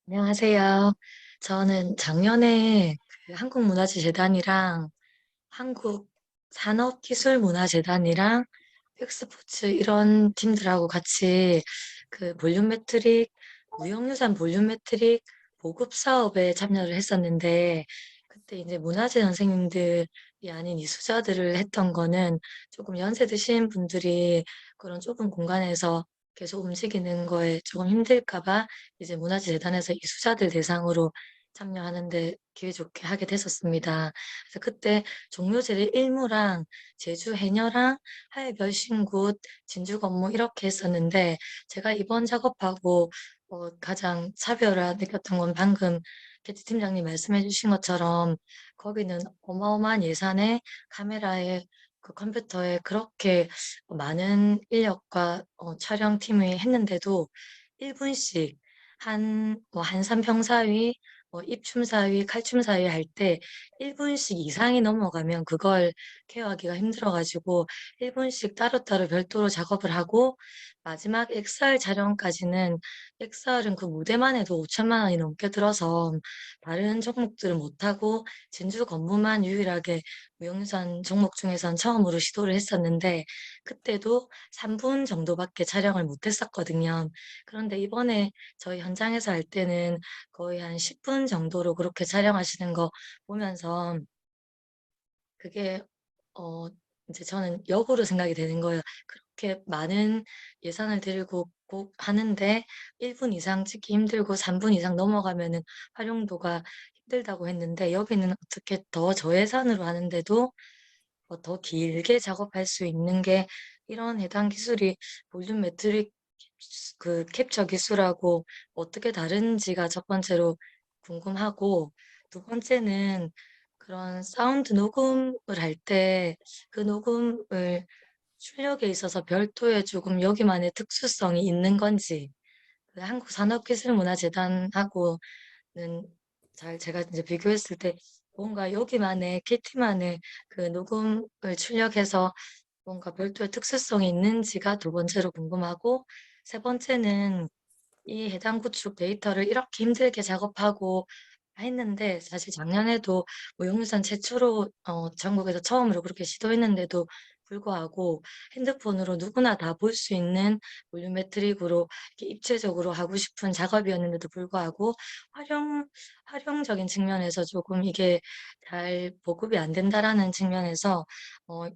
안녕하세요. 저는 작년에 그 한국문화재재단이랑 한국산업기술문화재단이랑 획스포츠 이런 팀들하고 같이 그 볼륨메트릭, 무형유산 볼륨메트릭 보급 사업에 참여를 했었는데, 그때 이제 문화재 선생님들이 아닌 이수자들을 했던 거는 조금 연세 드신 분들이 그런 좁은 공간에서 계속 움직이는 거에 조금 힘들까 봐 이제 문화재재단에서 이수자들 대상으로 참여하는데 기회 좋게 하게 됐었습니다. 그래서 그때 종료제를 일무랑 제주 해녀랑 하회별신굿, 진주건무 이렇게 했었는데 제가 이번 작업하고 가장 차별화 느꼈던 건 방금 캐티 팀장님 말씀해 주신 것처럼 거기는 어마어마한 예산에 카메라에 그 컴퓨터에 그렇게 많은 인력과 촬영팀이 했는데도 1분씩 뭐 한산평사위, 입춤사위, 칼춤사위 할 때 1분씩 이상이 넘어가면 그걸 케어하기가 힘들어가지고 1분씩 따로따로 별도로 작업을 하고 마지막 XR 촬영까지는 XR은 그 무대만 해도 5천만 원이 넘게 들어서 다른 종목들은 못하고 진주 건무만 유일하게 무형유산 종목 중에선 처음으로 시도를 했었는데 그때도 3분 정도밖에 촬영을 못했었거든요. 그런데 이번에 저희 현장에서 할 때는 거의 한 10분 정도로 그렇게 촬영하시는 거 보면서 그게 어 이제 저는 역으로 생각이 되는 거예요. 그렇게 많은 예산을 들이고 꼭 하는데 1분 이상 찍기 힘들고 3분 이상 넘어가면은 활용도가 힘들다고 했는데 여기는 어떻게 더 저예산으로 하는데도 더 길게 작업할 수 있는 게 이런 해당 기술이 볼륨 매트릭 그 캡처 기술하고 어떻게 다른지가 첫 번째로 궁금하고 두 번째는 그런 사운드 녹음을 할 때 그 녹음을 출력에 있어서 별도의 조금 여기만의 특수성이 있는 건지 그 한국산업기술문화재단하고는 잘 제가 이제 비교했을 때 뭔가 여기만의 KT만의 그 녹음을 출력해서 뭔가 별도의 특수성이 있는지가 두 번째로 궁금하고 세 번째는 이 해당 구축 데이터를 이렇게 힘들게 작업하고 했는데 사실 작년에도 무형유산 최초로 전국에서 처음으로 그렇게 시도했는데도 불구하고 핸드폰으로 누구나 다 볼 수 있는 볼륨메트릭으로 이렇게 입체적으로 하고 싶은 작업이었는데도 불구하고 활용적인 측면에서 조금 이게 잘 보급이 안 된다라는 측면에서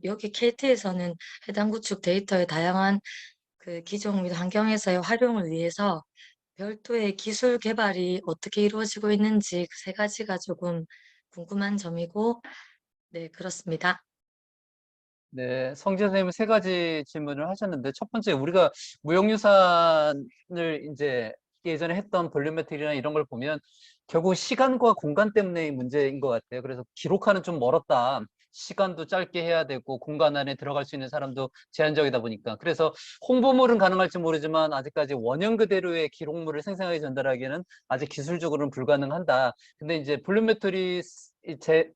여기 KT에서는 해당 구축 데이터의 다양한 그 기종 및 환경에서의 활용을 위해서 별도의 기술 개발이 어떻게 이루어지고 있는지 그 세 가지가 조금 궁금한 점이고, 네, 그렇습니다. 네, 성재 선생님은 세 가지 질문을 하셨는데, 첫 번째, 우리가 무형유산을 이제 예전에 했던 볼륨메트리나 이런 걸 보면 결국 시간과 공간 때문에 문제인 것 같아요. 그래서 기록하는 좀 멀었다. 시간도 짧게 해야 되고 공간 안에 들어갈 수 있는 사람도 제한적이다 보니까 그래서 홍보물은 가능할지 모르지만 아직까지 원형 그대로의 기록물을 생생하게 전달하기에는 아직 기술적으로는 불가능한다. 근데 이제 볼륨메트리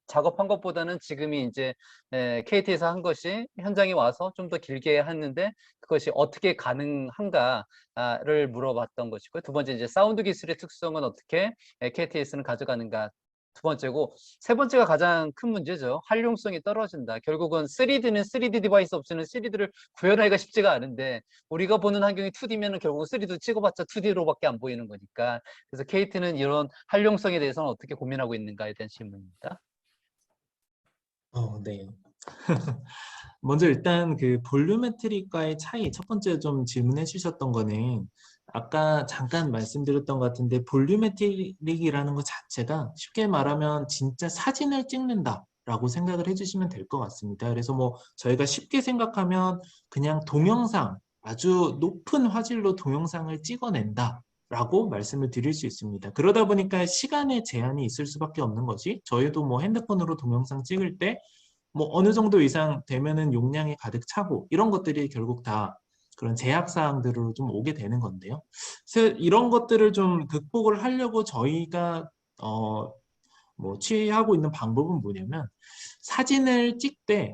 작업한 것보다는 지금이 이제 KT에서 한 것이 현장에 와서 좀 더 길게 했는데 그것이 어떻게 가능한가를 물어봤던 것이고 두 번째 이제 사운드 기술의 특성은 어떻게 KTS는 가져가는가 두 번째고 세 번째가 가장 큰 문제죠. 활용성이 떨어진다. 결국은 3D는 3D 디바이스 없이는 3D를 구현하기가 쉽지가 않은데 우리가 보는 환경이 2D면은 결국 3D도 찍어봤자 2D로밖에 안 보이는 거니까 그래서 KT는 이런 활용성에 대해서는 어떻게 고민하고 있는가에 대한 질문입니다. 네. 먼저 일단 그 볼륨메트릭과의 차이 첫 번째 좀 질문해 주셨던 거는 아까 잠깐 말씀드렸던 것 같은데 볼륨메트릭이라는 것 자체가 쉽게 말하면 진짜 사진을 찍는다라고 생각을 해주시면 될 것 같습니다. 그래서 뭐 저희가 쉽게 생각하면 그냥 동영상 아주 높은 화질로 동영상을 찍어낸다. 라고 말씀을 드릴 수 있습니다. 그러다 보니까 시간의 제한이 있을 수밖에 없는 것이 저희도 뭐 핸드폰으로 동영상 찍을 때 뭐 어느 정도 이상 되면은 용량이 가득 차고 이런 것들이 결국 다 그런 제약 사항들로 좀 오게 되는 건데요. 그래서 이런 것들을 좀 극복을 하려고 저희가 뭐 취하고 있는 방법은 뭐냐면 사진을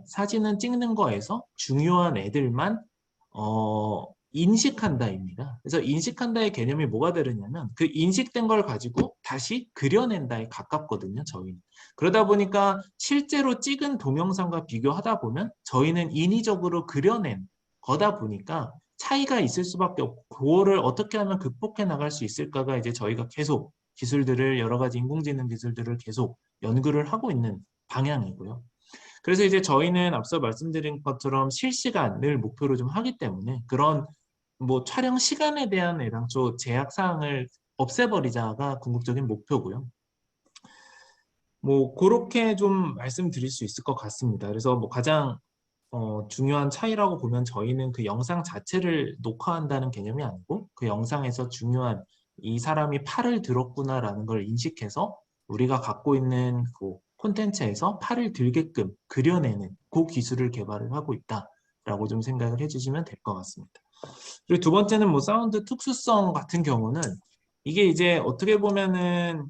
사진은 찍는 거에서 중요한 애들만 인식한다입니다. 그래서 인식한다의 개념이 뭐가 되느냐면 그 인식된 걸 가지고 다시 그려낸다에 가깝거든요, 저희는. 그러다 보니까 실제로 찍은 동영상과 비교하다 보면 저희는 인위적으로 그려낸 거다 보니까 차이가 있을 수밖에 없고 그거를 어떻게 하면 극복해 나갈 수 있을까가 이제 저희가 계속 기술들을 여러 가지 인공지능 기술들을 계속 연구를 하고 있는 방향이고요. 그래서 이제 저희는 앞서 말씀드린 것처럼 실시간을 목표로 좀 하기 때문에 그런 뭐 촬영 시간에 대한 애당초 제약 사항을 없애버리자가 궁극적인 목표고요. 뭐 그렇게 좀 말씀드릴 수 있을 것 같습니다. 그래서 뭐 가장 중요한 차이라고 보면 저희는 그 영상 자체를 녹화한다는 개념이 아니고 그 영상에서 중요한 이 사람이 팔을 들었구나라는 걸 인식해서 우리가 갖고 있는 그 콘텐츠에서 팔을 들게끔 그려내는 그 기술을 개발을 하고 있다라고 좀 생각을 해주시면 될 것 같습니다. 그리고 두 번째는 뭐 사운드 특수성 같은 경우는 이게 이제 어떻게 보면은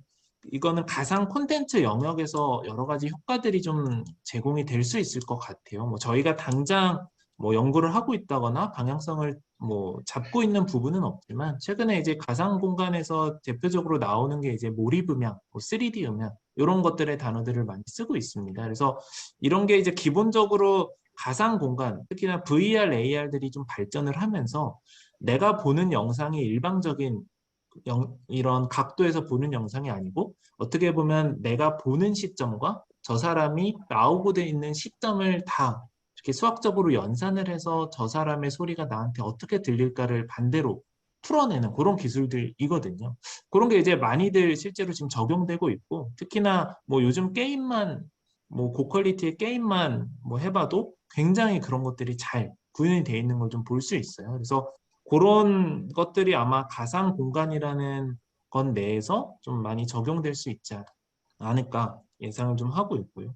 이거는 가상 콘텐츠 영역에서 여러 가지 효과들이 좀 제공이 될 수 있을 것 같아요. 뭐 저희가 당장 뭐 연구를 하고 있다거나 방향성을 뭐 잡고 있는 부분은 없지만 최근에 이제 가상 공간에서 대표적으로 나오는 게 이제 몰입 음향, 뭐 3D 음향 이런 것들의 단어들을 많이 쓰고 있습니다. 그래서 이런 게 이제 기본적으로 가상 공간, 특히나 VR, AR들이 좀 발전을 하면서 내가 보는 영상이 일방적인 이런 각도에서 보는 영상이 아니고 어떻게 보면 내가 보는 시점과 저 사람이 나오고 돼 있는 시점을 다 이렇게 수학적으로 연산을 해서 저 사람의 소리가 나한테 어떻게 들릴까를 반대로 풀어내는 그런 기술들이거든요. 그런 게 이제 많이들 실제로 지금 적용되고 있고 특히나 뭐 요즘 게임만 뭐 고퀄리티의 게임만 뭐 해봐도 굉장히 그런 것들이 잘 구현이 되어 있는 걸 좀 볼 수 있어요. 그래서 그런 것들이 아마 가상 공간이라는 건 내에서 좀 많이 적용될 수 있지 않을까 예상을 좀 하고 있고요.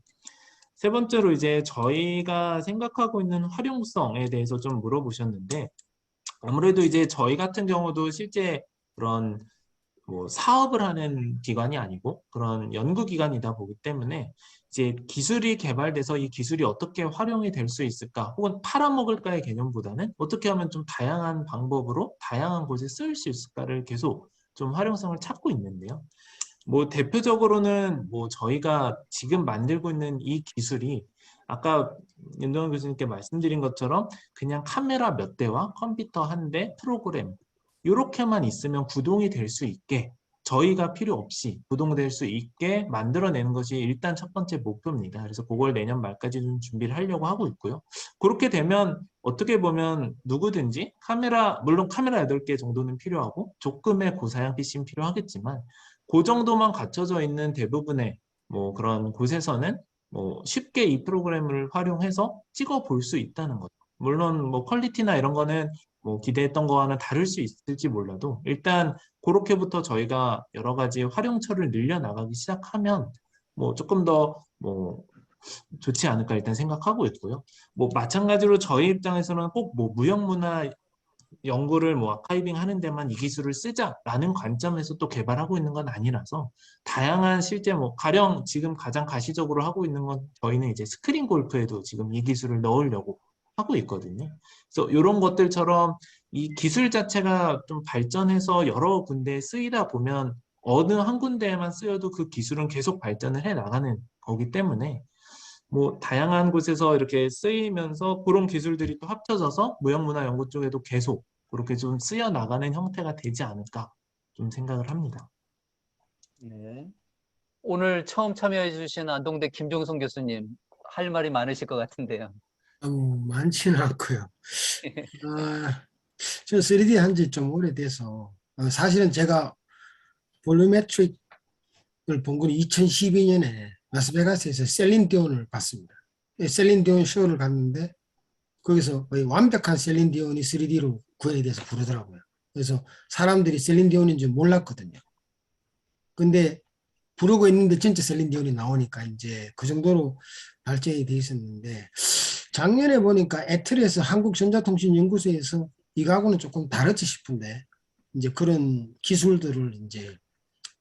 세 번째로 이제 저희가 생각하고 있는 활용성에 대해서 좀 물어보셨는데 아무래도 이제 저희 같은 경우도 실제 그런 뭐 사업을 하는 기관이 아니고 그런 연구 기관이다 보기 때문에 이제 기술이 개발돼서 이 기술이 어떻게 활용이 될 수 있을까 혹은 팔아먹을까의 개념보다는 어떻게 하면 좀 다양한 방법으로 다양한 곳에 쓸 수 있을까를 계속 좀 활용성을 찾고 있는데요. 뭐 대표적으로는 뭐 저희가 지금 만들고 있는 이 기술이 아까 윤정원 교수님께 말씀드린 것처럼 그냥 카메라 몇 대와 컴퓨터 한 대, 프로그램 이렇게만 있으면 구동이 될 수 있게 저희가 필요 없이 구동될 수 있게 만들어내는 것이 일단 첫 번째 목표입니다. 그래서 그걸 내년 말까지 좀 준비를 하려고 하고 있고요. 그렇게 되면 어떻게 보면 누구든지 물론 카메라 8개 정도는 필요하고 조금의 고사양 PC는 필요하겠지만 그 정도만 갖춰져 있는 대부분의 뭐 그런 곳에서는 뭐 쉽게 이 프로그램을 활용해서 찍어 볼 수 있다는 거죠. 물론 뭐 퀄리티나 이런 거는 뭐 기대했던 거와는 다를 수 있을지 몰라도 일단 그렇게부터 저희가 여러 가지 활용처를 늘려 나가기 시작하면 뭐 조금 더 뭐 좋지 않을까 일단 생각하고 있고요. 뭐 마찬가지로 저희 입장에서는 꼭 뭐 무형문화 연구를 뭐 아카이빙 하는 데만 이 기술을 쓰자라는 관점에서 또 개발하고 있는 건 아니라서 다양한 실제 뭐 가령 지금 가장 가시적으로 하고 있는 건 저희는 이제 스크린 골프에도 지금 이 기술을 넣으려고 하고 있거든요. 그래서 이런 것들처럼 이 기술 자체가 좀 발전해서 여러 군데에 쓰이다 보면 어느 한 군데에만 쓰여도 그 기술은 계속 발전을 해 나가는 거기 때문에 뭐 다양한 곳에서 이렇게 쓰이면서 그런 기술들이 또 합쳐져서 무형문화 연구 쪽에도 계속 그렇게 좀 쓰여 나가는 형태가 되지 않을까 좀 생각을 합니다. 네. 오늘 처음 참여해 주신 안동대 김종성 교수님, 할 말이 많으실 것 같은데요. 많지는 않고요. 저 3D 한 지 좀 오래돼서 사실은 제가 볼루메트릭을 본 건 2012년에 라스베가스에서 셀린 디온을 봤습니다. 셀린 디온 쇼를 갔는데 거기서 거의 완벽한 셀린 디온이 3D로 구현이 돼서 부르더라고요. 그래서 사람들이 셀린 디온인 줄 몰랐거든요. 근데 부르고 있는데 진짜 셀린 디온이 나오니까 이제 그 정도로 발전이 돼 있었는데 작년에 보니까 애틀에서 한국전자통신연구소에서 이거하고는 조금 다르지 싶은데 이제 그런 기술들을 이제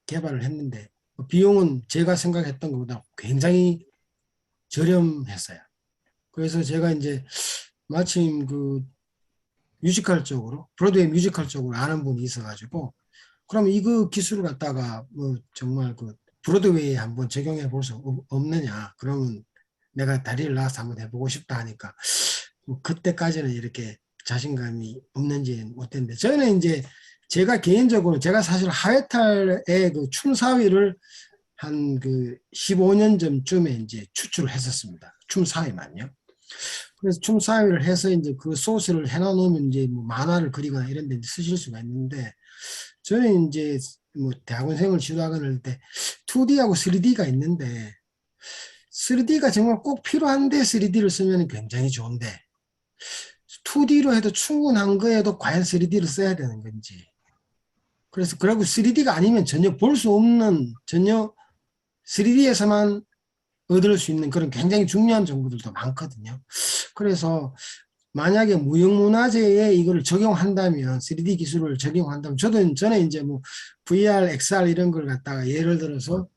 개발을 했는데 비용은 제가 생각했던 것보다 굉장히 저렴했어요. 그래서 제가 이제 마침 그 뮤지컬 쪽으로 브로드웨이 뮤지컬 쪽으로 아는 분이 있어가지고 그럼 이거 기술을 갖다가 뭐 정말 그 브로드웨이에 한번 적용해 볼 수 없느냐? 그러면 내가 다리를 놔서 한번 해보고 싶다 하니까 뭐 그때까지는 이렇게 자신감이 없는지 못했는데 저는 이제 제가 개인적으로 제가 사실 하회탈의 그 춤사위를 한 그 15년 전쯤에 이제 추출을 했었습니다. 춤사위만요. 그래서 춤사위를 해서 이제 그 소스를 해놔놓으면 이제 뭐 만화를 그리거나 이런 데 쓰실 수가 있는데 저는 이제 뭐 대학원생을 지도하거나 할 때 2D하고 3D가 있는데 3D가 정말 꼭 필요한데 3D를 쓰면 굉장히 좋은데 2D로 해도 충분한 거에도 과연 3D를 써야 되는 건지 그래서 그리고 3D가 아니면 전혀 볼 수 없는 전혀 3D에서만 얻을 수 있는 그런 굉장히 중요한 정보들도 많거든요. 그래서 만약에 무형문화재에 이거를 적용한다면 3D 기술을 적용한다면 저는 이제 뭐 VR, XR 이런 걸 갖다가 예를 들어서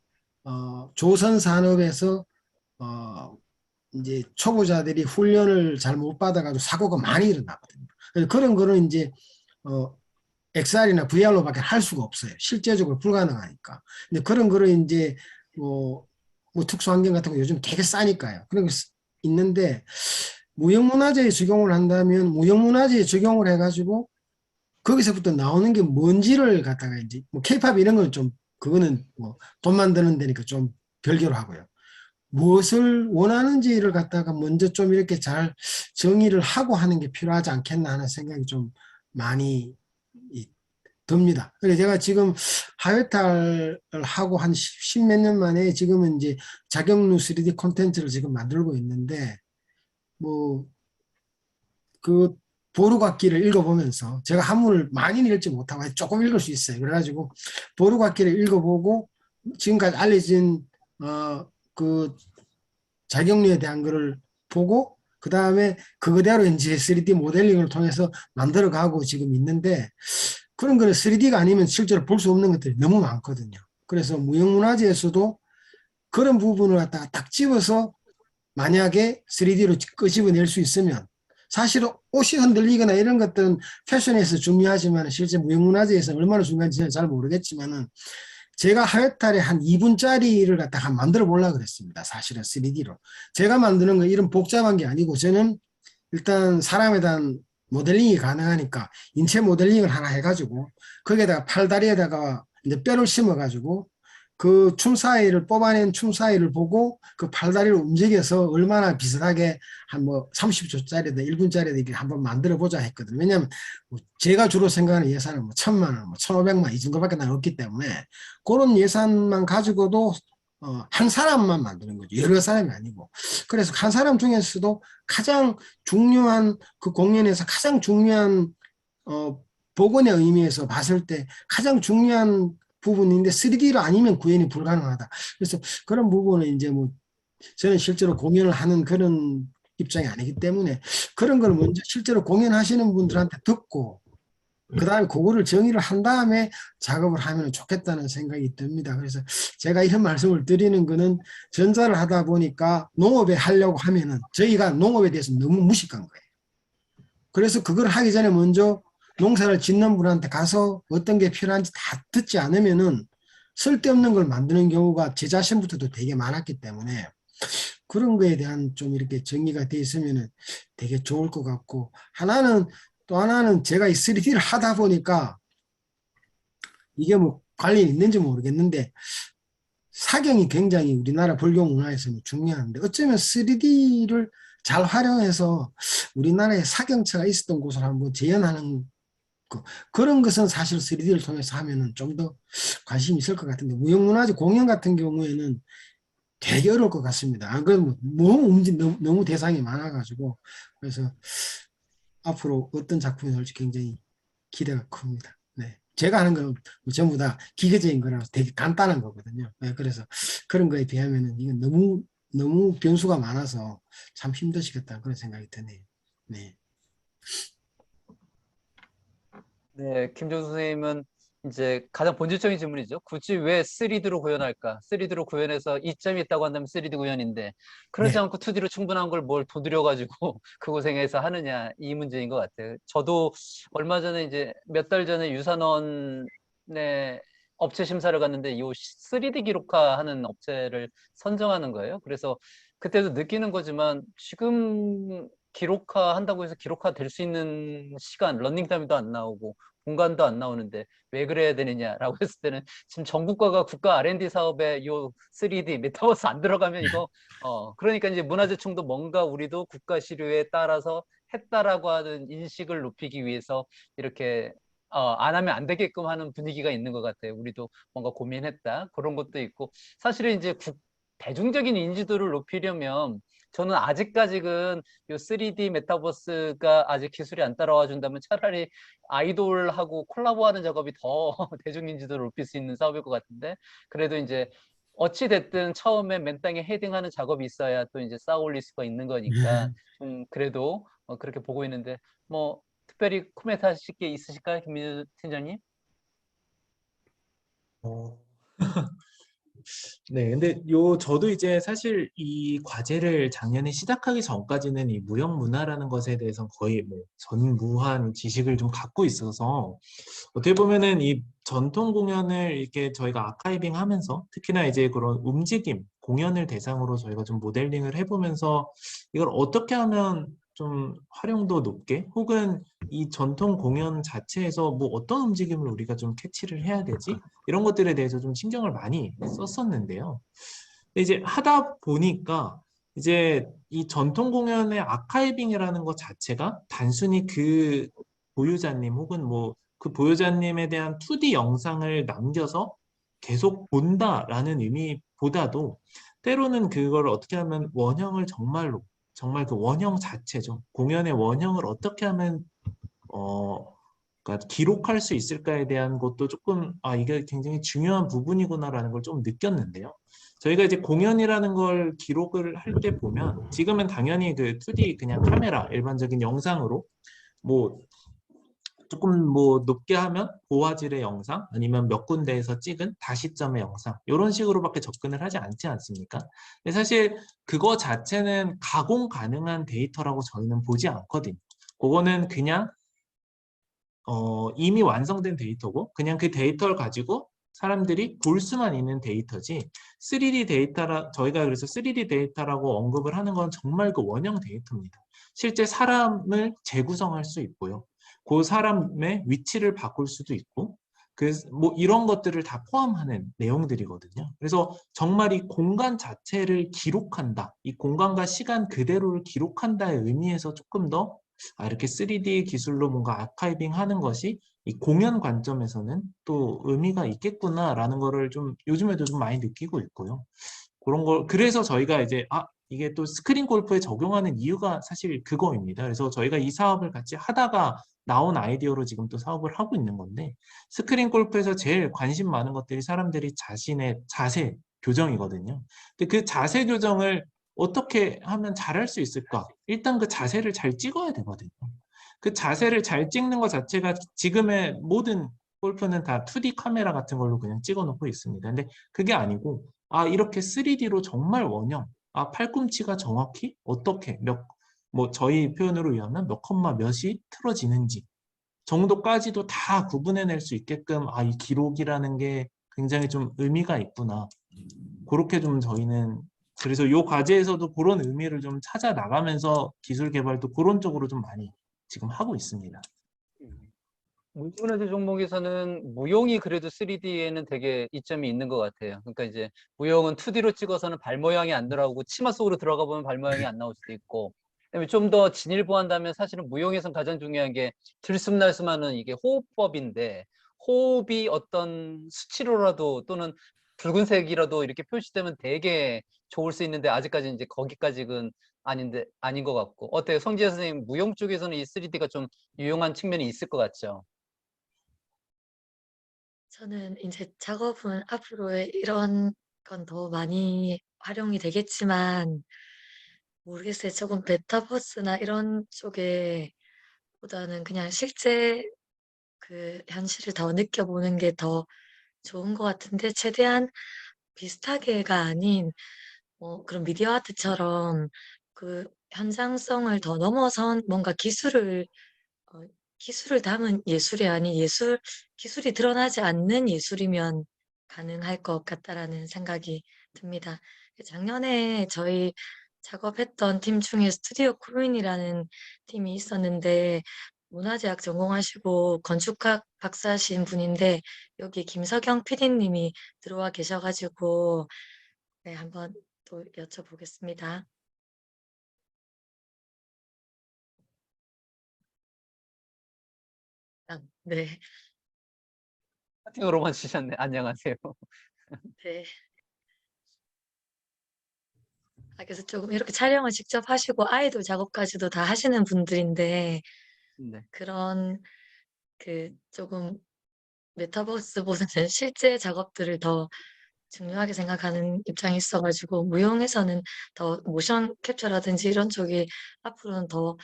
조선 산업에서 이제 초보자들이 훈련을 잘 못 받아가지고 사고가 많이 일어나거든요. 그래서 그런 거는 이제 XR이나 VR로밖에 할 수가 없어요. 실제적으로 불가능하니까. 근데 그런 거를 이제 뭐 특수 환경 같은 거 요즘 되게 싸니까요. 그런 거 있는데 무형문화재에 적용을 한다면 무형문화재에 적용을 해가지고 거기서부터 나오는 게 뭔지를 갖다가 이제 뭐 K-팝 이런 건 좀 그거는 뭐 돈 만드는 데니까 좀 별개로 하고요. 무엇을 원하는지를 갖다가 먼저 좀 이렇게 잘 정의를 하고 하는 게 필요하지 않겠나 하는 생각이 좀 많이 듭니다. 그래서 제가 지금 하회탈을 하고 한 10몇 년 만에 지금은 이제 자격루 3D 콘텐츠를 지금 만들고 있는데 뭐 그 보루곽기를 읽어보면서 제가 한문을 많이는 읽지 못하고 조금 읽을 수 있어요. 그래가지고 보루곽기를 읽어보고 지금까지 알려진 그 자격루에 대한 거를 보고 그 다음에 그거대로 이제 3D 모델링을 통해서 만들어가고 지금 있는데 그런 거는 3D가 아니면 실제로 볼 수 없는 것들이 너무 많거든요. 그래서 무형문화재에서도 그런 부분을 갖다가 딱 집어서 만약에 3D로 끄집어낼 수 있으면 사실은 옷이 흔들리거나 이런 것들은 패션에서 중요하지만 실제 무형문화재에서 얼마나 중요한지 잘 모르겠지만은 제가 하회탈에 한 2분짜리를 갖다가 만들어 보려고 그랬습니다. 사실은 3D로. 제가 만드는 건 이런 복잡한 게 아니고 저는 일단 사람에 대한 모델링이 가능하니까 인체 모델링을 하나 해가지고 거기에다가 팔다리에다가 이제 뼈를 심어가지고 그 춤사위를 뽑아낸 춤사위를 보고 그 팔다리를 움직여서 얼마나 비슷하게 한 뭐 30초짜리든 1분짜리든 이렇게 한번 만들어 보자 했거든요. 왜냐하면 뭐 제가 주로 생각하는 예산은 뭐 1,000만 원, 뭐 1,500만 이 정도밖에 없기 때문에 그런 예산만 가지고도 한 사람만 만드는 거죠. 여러 사람이 아니고. 그래서 한 사람 중에서도 가장 중요한 그 공연에서 가장 중요한 복원의 의미에서 봤을 때 가장 중요한 부분인데 3D로 아니면 구현이 불가능하다. 그래서 그런 부분은 이제 뭐 저는 실제로 공연을 하는 그런 입장이 아니기 때문에 그런 걸 먼저 실제로 공연하시는 분들한테 듣고 그다음에 그거를 정의를 한 다음에 작업을 하면 좋겠다는 생각이 듭니다. 그래서 제가 이런 말씀을 드리는 거는 전자를 하다 보니까 농업에 하려고 하면은 저희가 농업에 대해서 너무 무식한 거예요. 그래서 그걸 하기 전에 먼저 농사를 짓는 분한테 가서 어떤 게 필요한지 다 듣지 않으면은 쓸데없는 걸 만드는 경우가 제 자신부터도 되게 많았기 때문에 그런 거에 대한 좀 이렇게 정의가 돼 있으면은 되게 좋을 것 같고 또 하나는 제가 이 3D를 하다 보니까 이게 뭐 관련이 있는지 모르겠는데 사경이 굉장히 우리나라 불교 문화에서는 중요한데 어쩌면 3D를 잘 활용해서 우리나라에 사경처가 있었던 곳을 한번 재현하는 그런 것은 사실 3D를 통해서 하면은 좀 더 관심이 있을 것 같은데 무형문화재 공연 같은 경우에는 되게 어려울 것 같습니다. 안 그러면 너무 대상이 많아가지고 그래서 앞으로 어떤 작품이 나올지 굉장히 기대가 큽니다. 네. 제가 하는 건 전부 다 기계적인 거라서 되게 간단한 거거든요. 네, 그래서 그런 거에 비하면은 이건 너무 변수가 많아서 참 힘드시겠다 그런 생각이 드네요. 네. 네, 김종수 선생님은 이제 가장 본질적인 질문이죠. 굳이 왜 3D로 구현할까? 3D로 구현해서 이점이 있다고 한다면 3D 구현인데 그러지 네. 않고 2D로 충분한 걸 뭘 도드려가지고 그 고생해서 하느냐 이 문제인 것 같아요. 저도 얼마 전에 이제 몇 달 전에 유산원에 업체 심사를 갔는데 이 3D 기록화하는 업체를 선정하는 거예요. 그래서 그때도 느끼는 거지만 지금 기록화 한다고 해서 기록화 될 수 있는 시간, 러닝타임도 안 나오고 공간도 안 나오는데 왜 그래야 되느냐라고 했을 때는 지금 전국가가 국가 R&D 사업에 요 3D 메타버스 안 들어가면 이거 그러니까 이제 문화재청도 뭔가 우리도 국가 시류에 따라서 했다라고 하는 인식을 높이기 위해서 이렇게 안 하면 안 되게끔 하는 분위기가 있는 것 같아요. 우리도 뭔가 고민했다 그런 것도 있고 사실은 이제 대중적인 인지도를 높이려면 저는 아직까지는 요 3D 메타버스가 아직 기술이 안 따라와 준다면 차라리 아이돌하고 콜라보하는 작업이 더 대중인지도를 높일 수 있는 사업일 것 같은데 그래도 이제 어찌 됐든 처음에 맨 땅에 헤딩하는 작업이 있어야 또 이제 쌓아 올릴 수가 있는 거니까 좀 그래도 그렇게 보고 있는데 뭐 특별히 코멘트 하실 게 있으실까요, 김민주 팀장님? 어, 네, 근데 저도 이제 사실 이 과제를 작년에 시작하기 전까지는 이 무형문화라는 것에 대해서 거의 뭐 전무한 지식을 좀 갖고 있어서 어떻게 보면은 이 전통 공연을 이렇게 저희가 아카이빙 하면서 특히나 이제 그런 움직임, 공연을 대상으로 저희가 좀 모델링을 해보면서 이걸 어떻게 하면 좀 활용도 높게 혹은 이 전통 공연 자체에서 뭐 어떤 움직임을 우리가 좀 캐치를 해야 되지? 이런 것들에 대해서 좀 신경을 많이 썼었는데요. 근데 이제 하다 보니까 이제 이 전통 공연의 아카이빙이라는 것 자체가 단순히 그 보유자님 혹은 뭐 그 보유자님에 대한 2D 영상을 남겨서 계속 본다라는 의미보다도 때로는 그걸 어떻게 하면 원형을 정말 그 원형 자체죠. 공연의 원형을 어떻게 하면 그러니까 기록할 수 있을까에 대한 것도 조금 이게 굉장히 중요한 부분이구나라는 걸 좀 느꼈는데요. 저희가 이제 공연이라는 걸 기록을 할 때 보면 지금은 당연히 그 2D 그냥 카메라 일반적인 영상으로 뭐 조금 뭐 높게 하면 고화질의 영상 아니면 몇 군데에서 찍은 다시점의 영상 이런 식으로밖에 접근을 하지 않지 않습니까? 근데 사실 그거 자체는 가공 가능한 데이터라고 저희는 보지 않거든요. 그거는 그냥 이미 완성된 데이터고 그냥 그 데이터를 가지고 사람들이 볼 수만 있는 데이터지 3D 데이터라 저희가 그래서 3D 데이터라고 언급을 하는 건 정말 그 원형 데이터입니다. 실제 사람을 재구성할 수 있고요. 그 사람의 위치를 바꿀 수도 있고 뭐 이런 것들을 다 포함하는 내용들이거든요. 그래서 정말 이 공간 자체를 기록한다. 이 공간과 시간 그대로를 기록한다의 의미에서 조금 더 이렇게 3D 기술로 뭔가 아카이빙 하는 것이 이 공연 관점에서는 또 의미가 있겠구나라는 거를 좀 요즘에도 좀 많이 느끼고 있고요. 그런 걸 그래서 저희가 이제 이게 또 스크린 골프에 적용하는 이유가 사실 그거입니다. 그래서 저희가 이 사업을 같이 하다가 나온 아이디어로 지금 또 사업을 하고 있는 건데 스크린 골프에서 제일 관심 많은 것들이 사람들이 자신의 자세 교정이거든요. 근데 그 자세 교정을 어떻게 하면 잘할 수 있을까? 일단 그 자세를 잘 찍어야 되거든요. 그 자세를 잘 찍는 것 자체가 지금의 모든 골프는 다 2D 카메라 같은 걸로 그냥 찍어 놓고 있습니다. 근데 그게 아니고, 아, 이렇게 3D로 정말 원형, 아, 팔꿈치가 정확히 어떻게, 뭐 저희 표현으로 의하면 몇 컴마 몇이 틀어지는지 정도까지도 다 구분해낼 수 있게끔, 아, 이 기록이라는 게 굉장히 좀 의미가 있구나. 그렇게 좀 저희는, 그래서 요 과제에서도 그런 의미를 좀 찾아 나가면서 기술 개발도 그런 쪽으로 좀 많이 지금 하고 있습니다. 물리문화재 종목에서는 무용이 그래도 3D에는 되게 이점이 있는 것 같아요. 그러니까 이제 무용은 2D로 찍어서는 발 모양이 안 들어가고 치마 속으로 들어가 보면 발 모양이 안 나올 수도 있고, 그다음에 좀 더 진일보한다면 사실은 무용에선 가장 중요한 게 들숨날숨하는 이게 호흡법인데, 호흡이 어떤 수치로라도 또는 붉은색이라도 이렇게 표시되면 되게 좋을 수 있는데 아직까지 이제 거기까지는 아닌 것 같고. 어때요? 성지혜 선생님, 무용 쪽에서는 이 3D가 좀 유용한 측면이 있을 것 같죠? 저는 이제 작업은 앞으로 이런 건 더 많이 활용이 되겠지만 모르겠어요. 조금 메타버스나 이런 쪽에 보다는 그냥 실제 그 현실을 더 느껴보는 게 더 좋은 것 같은데 최대한 비슷하게가 아닌 그런 미디어 아트처럼 그 현장성을 더 넘어선 뭔가 어 기술을 담은 예술이 아닌 기술이 드러나지 않는 예술이면 가능할 것 같다라는 생각이 듭니다. 작년에 저희 작업했던 팀 중에 스튜디오 크루인이라는 팀이 있었는데 문화재학 전공하시고 건축학 박사신 분인데 여기 김석영 PD님이 들어와 계셔 가지고 네, 한번 또 여쭤보겠습니다. 네. 채팅으로만 주셨네. 안녕하세요. 네. 그래서 조금 이렇게 촬영을 직접 하시고 아이돌 작업까지도 다 하시는 분들인데 네. 그런 그 조금 메타버스보다는 실제 작업들을 더 중요하게 생각하는 입장이 있어 가지고 무용에서는 더 모션 캡처라든지 이런 쪽이 앞으로는 더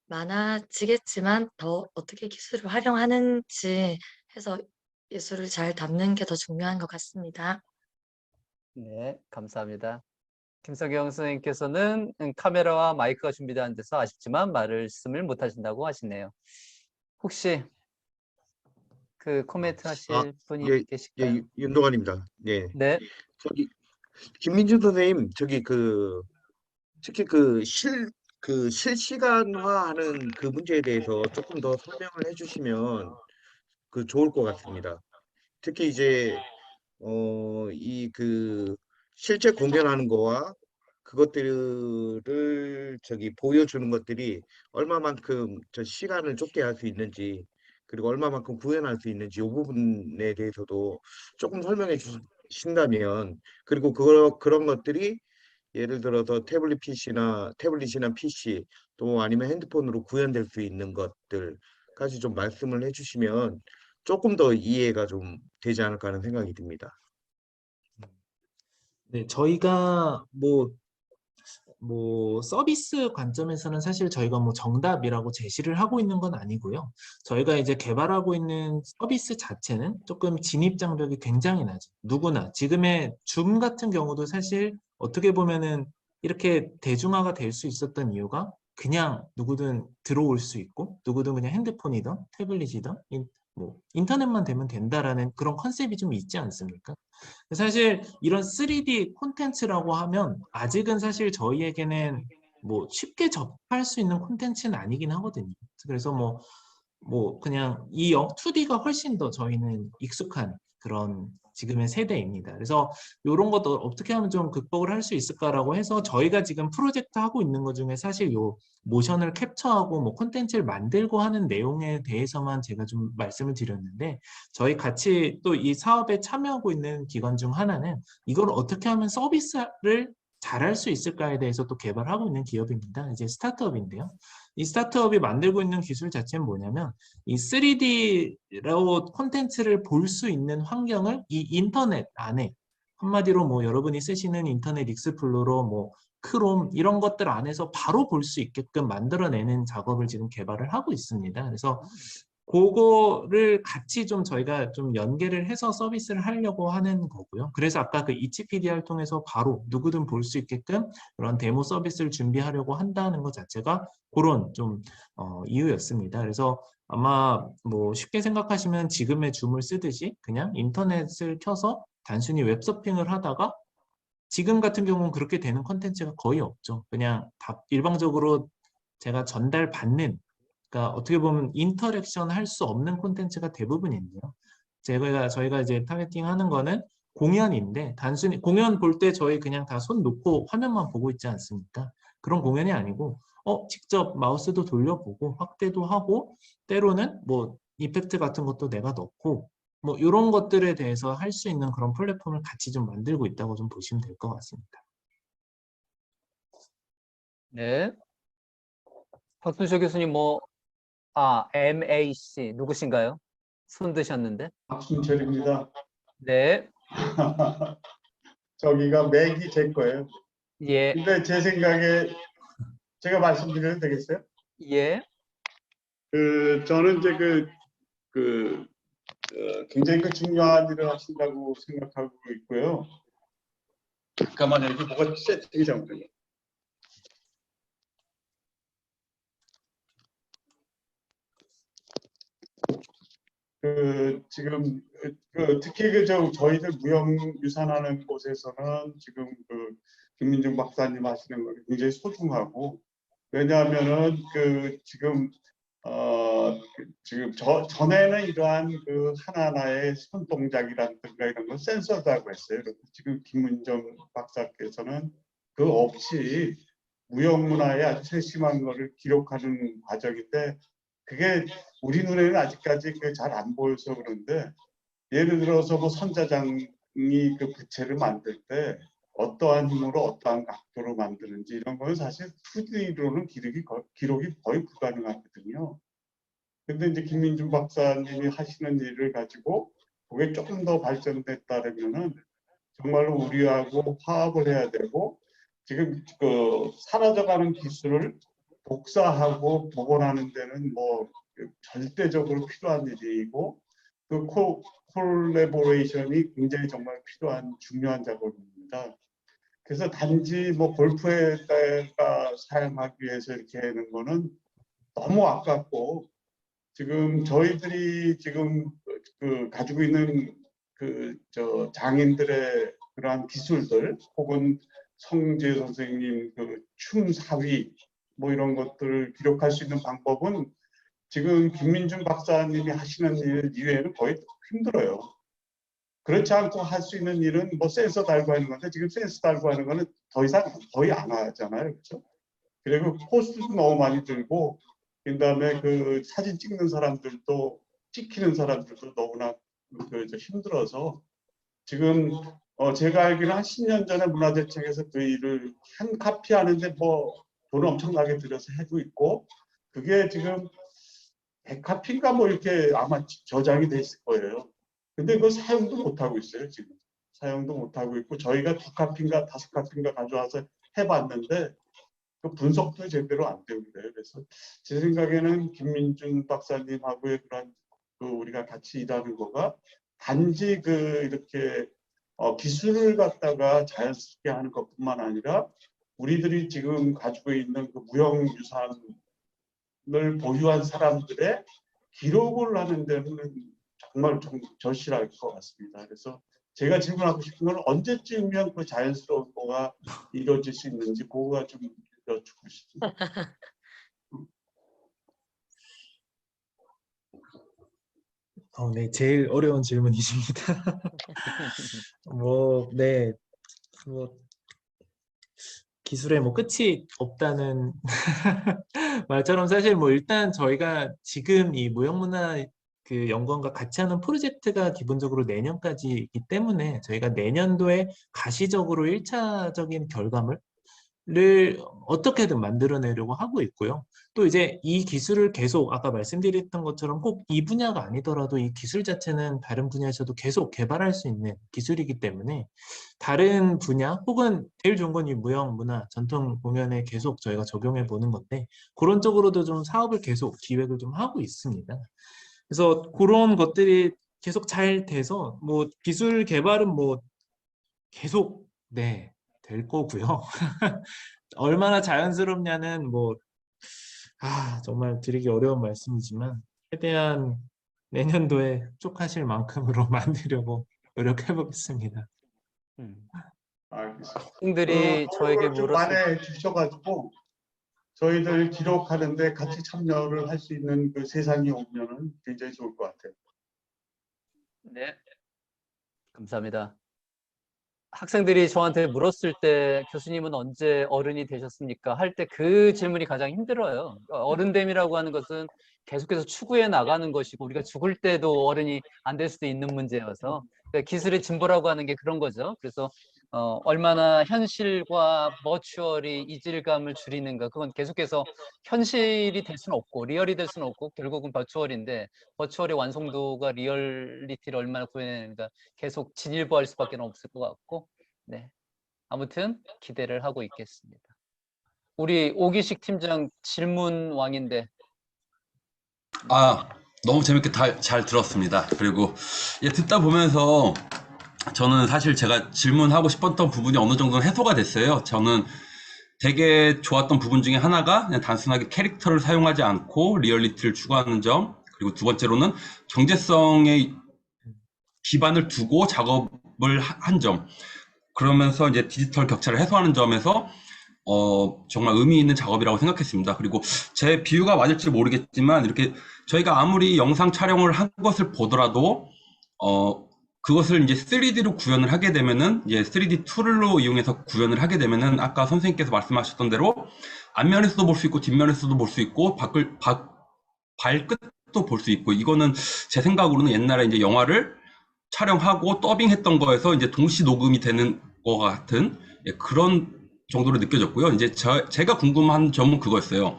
많아지겠지만 더 어떻게 기술을 활용하는지 해서 예술을 잘 담는 게 더 중요한 것 같습니다. 네, 감사합니다. 김석영 선생님께서는 카메라와 마이크가 준비되어 데서 아쉽지만 말씀을 못 하신다고 하시네요. 혹시 그 코멘트 아, 하실 분이 예, 계실까요? 윤동환입니다. 네, 네, 저기 김민준 선생님, 특히 그 실시간화하는 그 문제에 대해서 조금 더 설명을 해주시면 그 좋을 것 같습니다. 특히 이제 이 그 실제 공연하는 거와 그것들을 보여주는 것들이 얼마만큼 저 시간을 좁게 할 수 있는지, 그리고 얼마만큼 구현할 수 있는지 이 부분에 대해서도 조금 설명해 주신다면, 그리고 그런 것들이 예를 들어서 태블릿이나 PC 또 아니면 핸드폰으로 구현될 수 있는 것들까지 좀 말씀을 해주시면 조금 더 이해가 좀 되지 않을까 하는 생각이 듭니다. 네, 저희가 뭐 서비스 관점에서는 사실 저희가 뭐 정답이라고 제시를 하고 있는 건 아니고요. 저희가 이제 개발하고 있는 서비스 자체는 조금 진입 장벽이 굉장히 낮아요. 누구나 지금의 줌 같은 경우도 사실 어떻게 보면은 이렇게 대중화가 될 수 있었던 이유가 그냥 누구든 들어올 수 있고 누구든 그냥 핸드폰이든 태블릿이든 뭐 인터넷만 되면 된다라는 그런 컨셉이 좀 있지 않습니까? 사실 이런 3D 콘텐츠라고 하면 아직은 사실 저희에게는 뭐 쉽게 접할 수 있는 콘텐츠는 아니긴 하거든요. 그래서 뭐 그냥 2D가 훨씬 더 저희는 익숙한 그런 지금의 세대입니다. 그래서 이런 것도 어떻게 하면 좀 극복을 할 수 있을까라고 해서 저희가 지금 프로젝트 하고 있는 것 중에 사실 요 모션을 캡처하고 뭐 콘텐츠를 만들고 하는 내용에 대해서만 제가 좀 말씀을 드렸는데 저희 같이 또 이 사업에 참여하고 있는 기관 중 하나는 이걸 어떻게 하면 서비스를 잘할 수 있을까에 대해서 또 개발하고 있는 기업입니다. 이제 스타트업인데요. 이 스타트업이 만들고 있는 기술 자체는 뭐냐면 이 3D로 콘텐츠를 볼 수 있는 환경을 이 인터넷 안에 한마디로 뭐 여러분이 쓰시는 인터넷 익스플로러, 뭐 크롬 이런 것들 안에서 바로 볼 수 있게끔 만들어내는 작업을 지금 개발을 하고 있습니다. 그래서 그거를 같이 좀 저희가 좀 연계를 해서 서비스를 하려고 하는 거고요. 그래서 아까 그 이치PDR을 통해서 바로 누구든 볼 수 있게끔 그런 데모 서비스를 준비하려고 한다는 것 자체가 그런 좀 이유였습니다. 그래서 아마 뭐 쉽게 생각하시면 지금의 줌을 쓰듯이 그냥 인터넷을 켜서 단순히 웹서핑을 하다가 지금 같은 경우는 그렇게 되는 컨텐츠가 거의 없죠. 그냥 일방적으로 제가 전달받는, 그러니까 어떻게 보면 인터랙션 할 수 없는 콘텐츠가 대부분인데요. 저희가 이제 타겟팅 하는 거는 공연인데, 단순히 공연 볼 때 저희 그냥 다 손 놓고 화면만 보고 있지 않습니까? 그런 공연이 아니고 직접 마우스도 돌려보고 확대도 하고 때로는 뭐 이펙트 같은 것도 내가 넣고 뭐 이런 것들에 대해서 할 수 있는 그런 플랫폼을 같이 좀 만들고 있다고 좀 보시면 될 것 같습니다. 네. 박순철 교수님 MAC 누구신가요? 손 드셨는데. 박순철입니다. 네. 저기가 맥이 제 거예요. 예. 근데 제 생각에 제가 말씀드려도 되겠어요? 예. 저는 이제 굉장히 중요한 일을 하신다고 생각하고 있고요. 잠깐만요. 이게 뭐가 세팅이 잘못된 지금 특히 저희들 무형유산하는 곳에서는 지금 김민중 박사님 하시는 거 굉장히 소중하고, 왜냐하면은 지금 전에는 이러한 하나하나의 손동작이라든가 이런 걸 센서다고 했어요. 그리고 지금 김문정 박사께서는 그 없이 무형문화의 아주 세심한 거를 기록하는 과정인데, 그게 우리 눈에는 아직까지 잘 안 보여서 그런데, 예를 들어서 뭐 선자장이 부채를 만들 때 어떠한 힘으로 어떠한 각도로 만드는지 이런 거는 사실 2D로는 기록이 거의 불가능하거든요. 근데 이제 김민중 박사님이 하시는 일을 가지고 그게 조금 더 발전됐다면은 정말로 우리하고 화합을 해야 되고, 지금 사라져가는 기술을 복사하고 복원하는 데는 뭐 절대적으로 필요한 일이고, 콜래보레이션이 굉장히 정말 필요한 중요한 작업입니다. 그래서 단지 뭐 골프에다가 사용하기 위해서 이렇게 하는 거는 너무 아깝고, 지금 저희들이 지금 가지고 있는 장인들의 그러한 기술들, 혹은 성재 선생님 춤 사위 뭐 이런 것들을 기록할 수 있는 방법은 지금 김민중 박사님이 하시는 일 이외에는 거의 힘들어요. 그렇지 않고 할 수 있는 일은 뭐 센서 달고 하는 건데, 지금 센서 달고 하는 거는 더 이상 거의 안 하잖아요. 그렇죠? 그리고 코스트도 너무 많이 들고, 그다음에 사진 찍는 사람들도, 찍히는 사람들도 너무나 힘들어서, 지금 제가 알기로는 한 10년 전에 문화재청에서 그 일을 한 카피 하는데 뭐 돈 엄청나게 들여서 해고 있고, 그게 지금 100카피인가 뭐 이렇게 아마 저장이 돼 있을 거예요. 근데 그거 사용도 못 하고 있어요. 지금 사용도 못 하고 있고, 저희가 2카피인가 5카피인가 가져와서 해봤는데 그 분석도 제대로 안 되고 그래요. 그래서 제 생각에는 김민중 박사님하고의 그런 우리가 같이 일하는 거가 단지 이렇게 기술을 갖다가 자연스럽게 하는 것뿐만 아니라, 우리들이 지금 가지고 있는 무형유산을 보유한 사람들의 기록을 하는 데는 정말 절실할 것 같습니다. 그래서 제가 질문하고 싶은 건 언제쯤이면 자연스러운 거가 이루어질 수 있는지 그거가 좀 여쭙고 싶습니다. 네, 제일 어려운 질문이십니다. 네, 기술에 끝이 없다는 말처럼 사실 일단 저희가 지금 이 무형문화 연구원과 같이 하는 프로젝트가 기본적으로 내년까지이기 때문에 저희가 내년도에 가시적으로 1차적인 결과물, 를 어떻게든 만들어내려고 하고 있고요. 또 이제 이 기술을 계속 아까 말씀드렸던 것처럼 꼭 이 분야가 아니더라도 이 기술 자체는 다른 분야에서도 계속 개발할 수 있는 기술이기 때문에 다른 분야 혹은 제일 좋은 건 이 무형 문화 전통 공연에 계속 저희가 적용해 보는 건데 그런 쪽으로도 좀 사업을 계속 기획을 좀 하고 있습니다. 그래서 그런 것들이 계속 잘 돼서 뭐 기술 개발은 뭐 계속 될 거고요. 얼마나 자연스럽냐는 뭐 정말 드리기 어려운 말씀이지만 최대한 내년도에 흡족하실 만큼으로 만들려고 노력해 보겠습니다. 음. 알겠습니다. 학생들이 저에게 좀 물었을 만에 주셔가지고 저희들 기록하는데 같이 참여를 할 수 있는 그 세상이 오면은 굉장히 좋을 것 같아요. 네, 감사합니다. 학생들이 저한테 물었을 때 교수님은 언제 어른이 되셨습니까? 할 때 그 질문이 가장 힘들어요. 어른됨이라고 하는 것은 계속해서 추구해 나가는 것이고 우리가 죽을 때도 어른이 안 될 수도 있는 문제여서 그러니까 기술의 진보라고 하는 게 그런 거죠. 그래서 얼마나 현실과 버추얼이 이질감을 줄이는가 그건 계속해서 현실이 될 수는 없고 리얼이 될 수는 없고 결국은 버추얼인데 버추얼의 완성도가 리얼리티를 얼마나 구해내는가 계속 진일보할 수밖에 없을 것 같고 네 아무튼 기대를 하고 있겠습니다. 우리 오기식 팀장 질문 왕인데 너무 재밌게 잘 들었습니다. 그리고 듣다 보면서 저는 사실 제가 질문하고 싶었던 부분이 어느 정도는 해소가 됐어요. 저는 되게 좋았던 부분 중에 하나가 그냥 단순하게 캐릭터를 사용하지 않고 리얼리티를 추구하는 점, 그리고 두 번째로는 경제성에 기반을 두고 작업을 한 점, 그러면서 이제 디지털 격차를 해소하는 점에서 정말 의미 있는 작업이라고 생각했습니다. 그리고 제 비유가 맞을지 모르겠지만 이렇게 저희가 아무리 영상 촬영을 한 것을 보더라도 그것을 이제 3D로 구현을 하게 되면은 이제 3D 툴로 이용해서 구현을 하게 되면은 아까 선생님께서 말씀하셨던 대로 앞면에서도 볼 수 있고 뒷면에서도 볼 수 있고 발끝도 볼 수 있고 이거는 제 생각으로는 옛날에 이제 영화를 촬영하고 더빙했던 거에서 이제 동시 녹음이 되는 것 같은 그런 정도로 느껴졌고요. 이제 제가 궁금한 점은 그거였어요.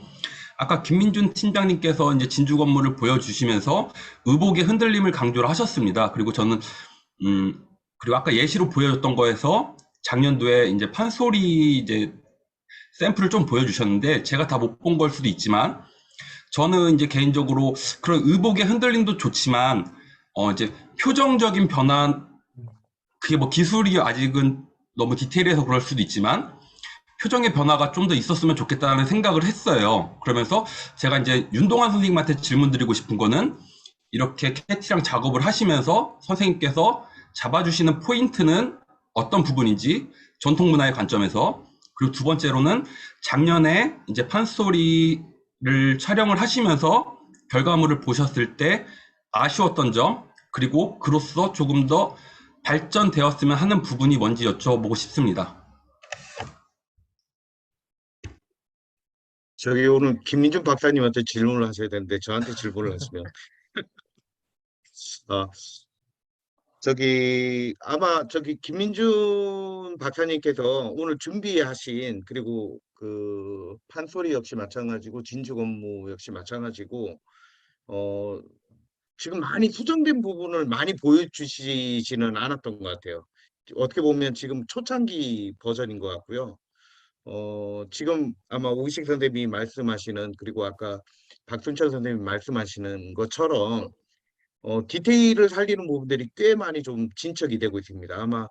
아까 김민준 팀장님께서 이제 진주 건물을 보여주시면서 의복의 흔들림을 강조를 하셨습니다. 그리고 저는 그리고 아까 예시로 보여줬던 거에서 작년도에 이제 판소리 이제 샘플을 좀 보여주셨는데 제가 다 못 본 걸 수도 있지만 저는 이제 개인적으로 그런 의복의 흔들림도 좋지만 이제 표정적인 변화 그게 뭐 기술이 아직은 너무 디테일해서 그럴 수도 있지만 표정의 변화가 좀 더 있었으면 좋겠다는 생각을 했어요. 그러면서 제가 이제 윤동환 선생님한테 질문 드리고 싶은 거는 이렇게 캐티랑 작업을 하시면서 선생님께서 잡아주시는 포인트는 어떤 부분인지 전통 문화의 관점에서 그리고 두 번째로는 작년에 이제 판스토리를 촬영을 하시면서 결과물을 보셨을 때 아쉬웠던 점 그리고 그로써 조금 더 발전되었으면 하는 부분이 뭔지 여쭤보고 싶습니다. 저기 오늘 김민준 박사님한테 질문을 하셔야 되는데 저한테 질문을 하시면 아, 아마 김민준 박사님께서 오늘 준비하신 그리고 그 판소리 역시 마찬가지고 진주건무 역시 마찬가지고 어 지금 많이 수정된 부분을 많이 보여주시지는 않았던 것 같아요. 어떻게 보면 지금 초창기 버전인 것 같고요. 지금 아마 오기식 선생님이 말씀하시는 그리고 아까 박순철 선생님이 말씀하시는 것처럼 디테일을 살리는 부분들이 꽤 많이 좀 진척이 되고 있습니다. 아마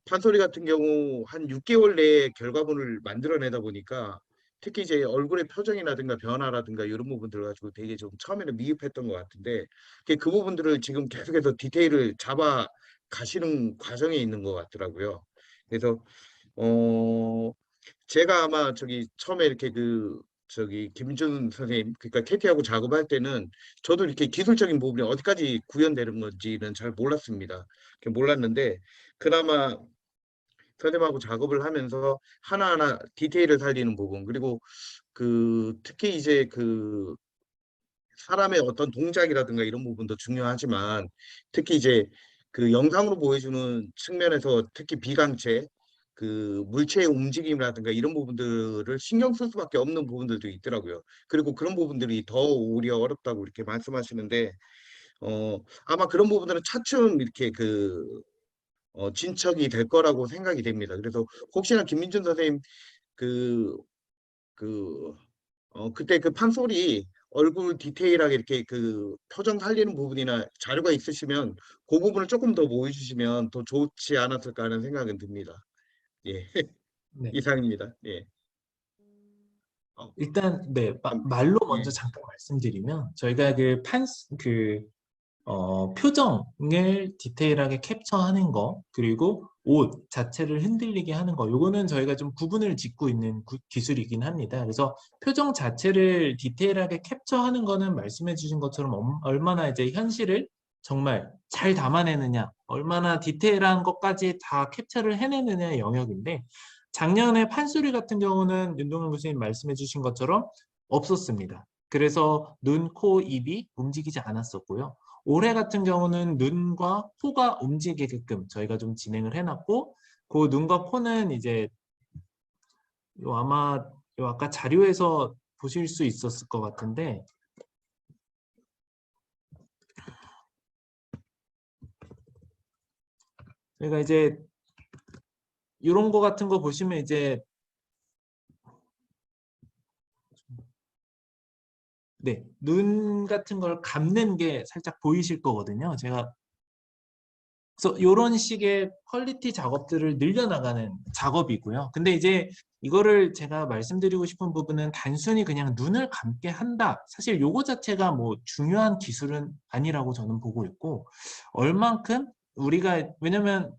판소리 같은 경우 한 6개월 내에 결과물을 만들어내다 보니까 특히 이제 얼굴의 표정이라든가 변화라든가 이런 부분들 가지고 되게 좀 처음에는 미흡했던 것 같은데 그 부분들을 지금 계속해서 디테일을 잡아 가시는 과정에 있는 것 같더라고요. 그래서 제가 아마 처음에 이렇게 김준 선생님 그러니까 캐티하고 작업할 때는 저도 이렇게 기술적인 부분이 어디까지 구현되는 건지는 잘 몰랐습니다. 몰랐는데 그나마 선생님하고 작업을 하면서 하나하나 디테일을 살리는 부분 그리고 특히 이제 사람의 어떤 동작이라든가 이런 부분도 중요하지만 특히 이제 영상으로 보여주는 측면에서 특히 비강체 그 물체의 움직임이라든가 이런 부분들을 신경 쓸 수밖에 없는 부분들도 있더라고요. 그리고 그런 부분들이 더 오히려 어렵다고 이렇게 말씀하시는데 아마 그런 부분들은 차츰 이렇게 진척이 될 거라고 생각이 됩니다. 그래서 혹시나 김민준 선생님 그, 그때 그 판소리 얼굴 디테일하게 이렇게 그 표정 살리는 부분이나 자료가 있으시면 그 부분을 조금 더 보여주시면 더 좋지 않았을까 하는 생각은 듭니다. 예, 네. 이상입니다. 예. 일단 네 참, 말로 먼저 예. 잠깐 말씀드리면 저희가 표정을 디테일하게 캡처하는 거 그리고 옷 자체를 흔들리게 하는 거 요거는 저희가 좀 구분을 짓고 있는 기술이긴 합니다. 그래서 표정 자체를 디테일하게 캡처하는 거는 말씀해 주신 것처럼 얼마나 이제 현실을 정말 잘 담아내느냐 얼마나 디테일한 것까지 다 캡처를 해내느냐의 영역인데 작년에 판소리 같은 경우는 윤동현 교수님 말씀해 주신 것처럼 없었습니다. 그래서 눈, 코, 입이 움직이지 않았었고요. 올해 같은 경우는 눈과 코가 움직이게끔 저희가 좀 진행을 해놨고 그 눈과 코는 이제 아마 아까 자료에서 보실 수 있었을 것 같은데 저희가 이제 이런 거 같은 거 보시면 이제 네, 눈 같은 걸 감는 게 살짝 보이실 거거든요. 그래서 이런 식의 퀄리티 작업들을 늘려나가는 작업이고요. 근데 이제 이거를 제가 말씀드리고 싶은 부분은 단순히 그냥 눈을 감게 한다. 사실 요거 자체가 뭐 중요한 기술은 아니라고 저는 보고 있고 얼만큼 우리가 왜냐면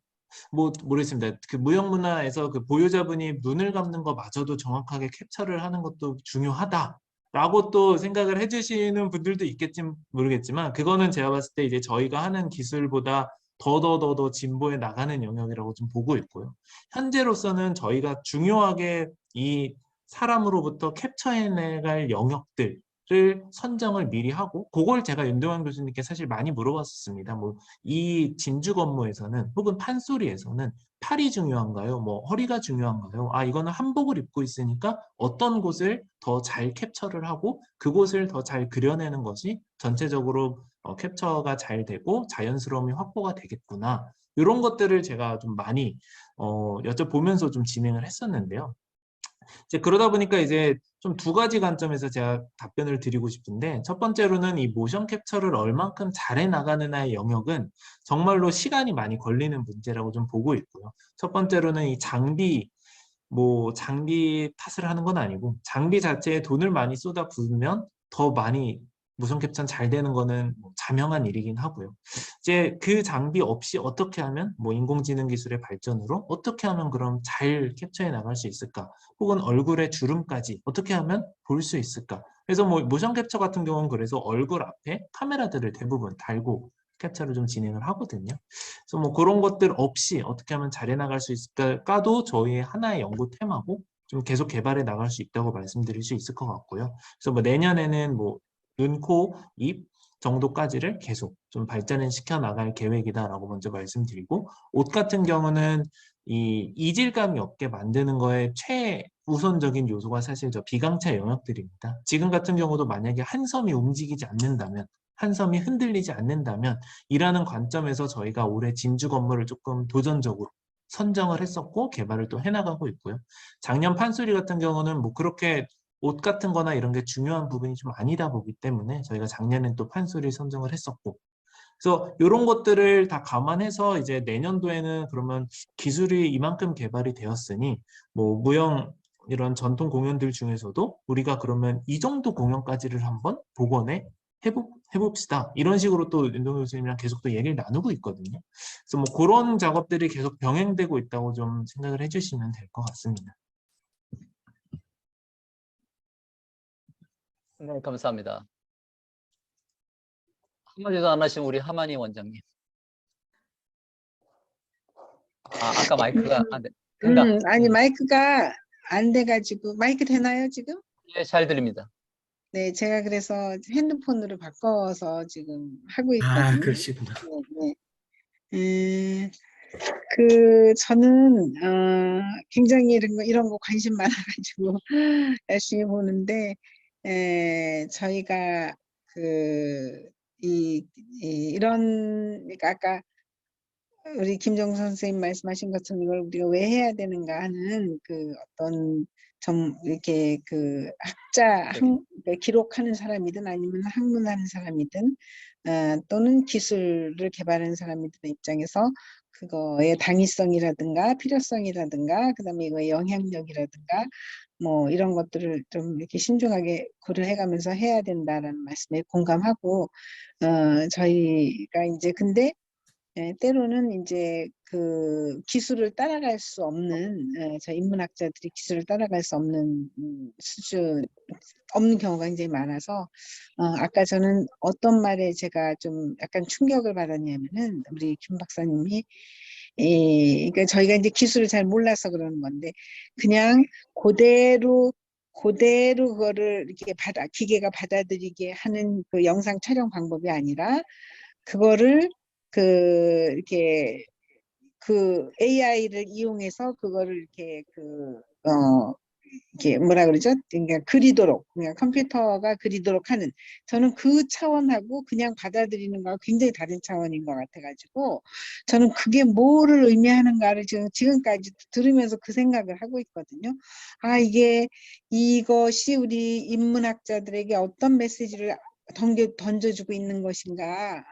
뭐 모르겠습니다. 그 무형문화에서 그 보유자분이 눈을 감는 거마저도 정확하게 캡처를 하는 것도 중요하다라고 또 생각을 해주시는 분들도 있겠지 모르겠지만 그거는 제가 봤을 때 이제 저희가 하는 기술보다 더 진보해 나가는 영역이라고 좀 보고 있고요. 현재로서는 저희가 중요하게 이 사람으로부터 캡처해내갈 영역들을 선정을 미리 하고 그걸 제가 윤동환 교수님께 사실 많이 물어봤었습니다. 뭐 이 진주 건무에서는 혹은 판소리에서는 팔이 중요한가요? 뭐 허리가 중요한가요? 아 이거는 한복을 입고 있으니까 어떤 곳을 더 잘 캡처를 하고 그곳을 더 잘 그려내는 것이 전체적으로 캡처가 잘 되고 자연스러움이 확보가 되겠구나. 이런 것들을 제가 좀 많이 여쭤보면서 좀 진행을 했었는데요. 이제 그러다 보니까 이제 좀 두 가지 관점에서 제가 답변을 드리고 싶은데 첫 번째로는 이 모션 캡처를 얼만큼 잘해 나가느냐의 영역은 정말로 시간이 많이 걸리는 문제라고 좀 보고 있고요. 첫 번째로는 이 장비 탓을 하는 건 아니고 장비 자체에 돈을 많이 쏟아 부으면 더 많이 무선 캡처는 잘 되는 거는 뭐 자명한 일이긴 하고요. 이제 그 장비 없이 어떻게 하면 뭐 인공지능 기술의 발전으로 어떻게 하면 그럼 잘 캡처해 나갈 수 있을까? 혹은 얼굴의 주름까지 어떻게 하면 볼 수 있을까? 그래서 뭐 모션 캡처 같은 경우는 그래서 얼굴 앞에 카메라들을 대부분 달고 캡처를 좀 진행을 하거든요. 그래서 뭐 그런 것들 없이 어떻게 하면 잘해 나갈 수 있을까도 저희의 하나의 연구 테마고 좀 계속 개발해 나갈 수 있다고 말씀드릴 수 있을 것 같고요. 그래서 뭐 내년에는 뭐 눈, 코, 입 정도까지를 계속 좀 발전을 시켜 나갈 계획이다라고 먼저 말씀드리고 옷 같은 경우는 이 이질감이 없게 만드는 거에 최우선적인 요소가 사실 저 비강차 영역들입니다. 지금 같은 경우도 만약에 한 섬이 움직이지 않는다면 한 섬이 흔들리지 않는다면 이라는 관점에서 저희가 올해 진주 건물을 조금 도전적으로 선정을 했었고 개발을 또 해나가고 있고요. 작년 판소리 같은 경우는 뭐 그렇게 옷 같은 거나 이런 게 중요한 부분이 좀 아니다 보기 때문에 저희가 작년엔 또 판소리를 선정을 했었고 그래서 이런 것들을 다 감안해서 이제 내년도에는 그러면 기술이 이만큼 개발이 되었으니 뭐 무형 이런 전통 공연들 중에서도 우리가 그러면 이 정도 공연까지를 한번 복원해 해봅시다. 이런 식으로 또 윤동현 교수님이랑 계속 또 얘기를 나누고 있거든요. 그래서 뭐 그런 작업들이 계속 병행되고 있다고 좀 생각을 해주시면 될 것 같습니다. 네, 감사합니다. 한마디도 안 하신 우리 하만이 원장님. 아까 마이크가 안 돼. 아니 마이크가 안 돼가지고 마이크 되나요 지금? 예, 잘 들립니다. 네, 제가 그래서 핸드폰으로 바꿔서 지금 하고 아, 있거든요. 그러시구나. 네, 네. 저는 굉장히 이런 거 관심 많아가지고 열심히 보는데 저희가 그러니까 아까 우리 김정수 선생님 말씀하신 것처럼 이걸 우리가 왜 해야 되는가 하는 어떤 이렇게 그러니까 기록하는 사람이든 아니면 학문하는 사람이든 또는 기술을 개발하는 사람들의 입장에서 그거의 당위성이라든가 필요성이라든가 그다음에 이거의 영향력이라든가 뭐 이런 것들을 좀 이렇게 신중하게 고려해가면서 해야 된다라는 말씀에 공감하고 저희가 이제 근데 때로는 이제 그 기술을 따라갈 수 없는 저 인문학자들이 기술을 따라갈 수 없는 수준 없는 경우가 굉장히 많아서 아까 저는 어떤 말에 제가 좀 약간 충격을 받았냐면은 우리 김 박사님이 그러니까 저희가 이제 기술을 잘 몰라서 그러는 건데 그냥 그대로 그거를 이렇게 기계가 받아들이게 하는 그 영상 촬영 방법이 아니라 그거를 이렇게 AI를 이용해서 그거를 이렇게 이렇게 뭐라 그러죠? 그러니까 그리도록, 그러니까 컴퓨터가 그리도록 하는 저는 그 차원하고 그냥 받아들이는 거하고 굉장히 다른 차원인 것 같아가지고 저는 그게 뭐를 의미하는가를 지금까지 들으면서 그 생각을 하고 있거든요. 이것이 우리 인문학자들에게 어떤 메시지를 던져주고 있는 것인가?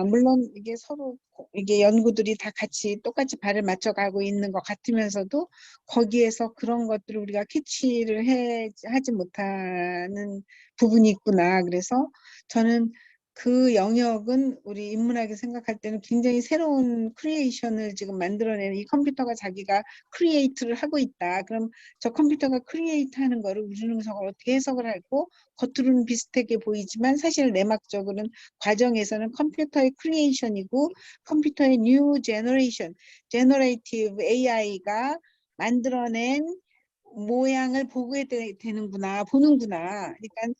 물론 이게 서로 이게 연구들이 다 같이 똑같이 발을 맞춰가고 있는 것 같으면서도 거기에서 그런 것들을 우리가 캐치를 하지 못하는 부분이 있구나. 그래서 저는 그 영역은 우리 인문학이 생각할 때는 굉장히 새로운 크리에이션을 지금 만들어내는 이 컴퓨터가 자기가 크리에이트를 하고 있다. 그럼 저 컴퓨터가 크리에이트 하는 거를 우리는 저걸 어떻게 해석을 하고 겉으로는 비슷하게 보이지만 사실 내막적으로는 과정에서는 컴퓨터의 크리에이션이고 컴퓨터의 뉴 제너레이션, 제너레이티브 AI가 만들어낸 모양을 보게 되는구나, 보는구나. 그러니까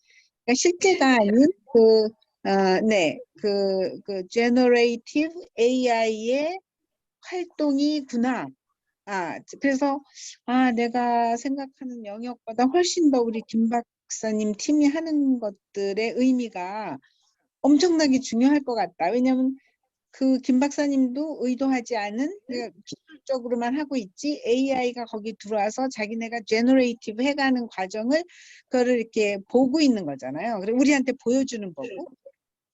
실제가 아닌 제너레이티브 AI의 활동이구나. 그래서 내가 생각하는 영역보다 훨씬 더 우리 김 박사님 팀이 하는 것들의 의미가 엄청나게 중요할 것 같다. 왜냐하면 그 김 박사님도 의도하지 않은 기술적으로만 하고 있지 AI가 거기 들어와서 자기네가 제너레이티브 해가는 과정을 그거를 이렇게 보고 있는 거잖아요. 그리고 우리한테 보여주는 거고.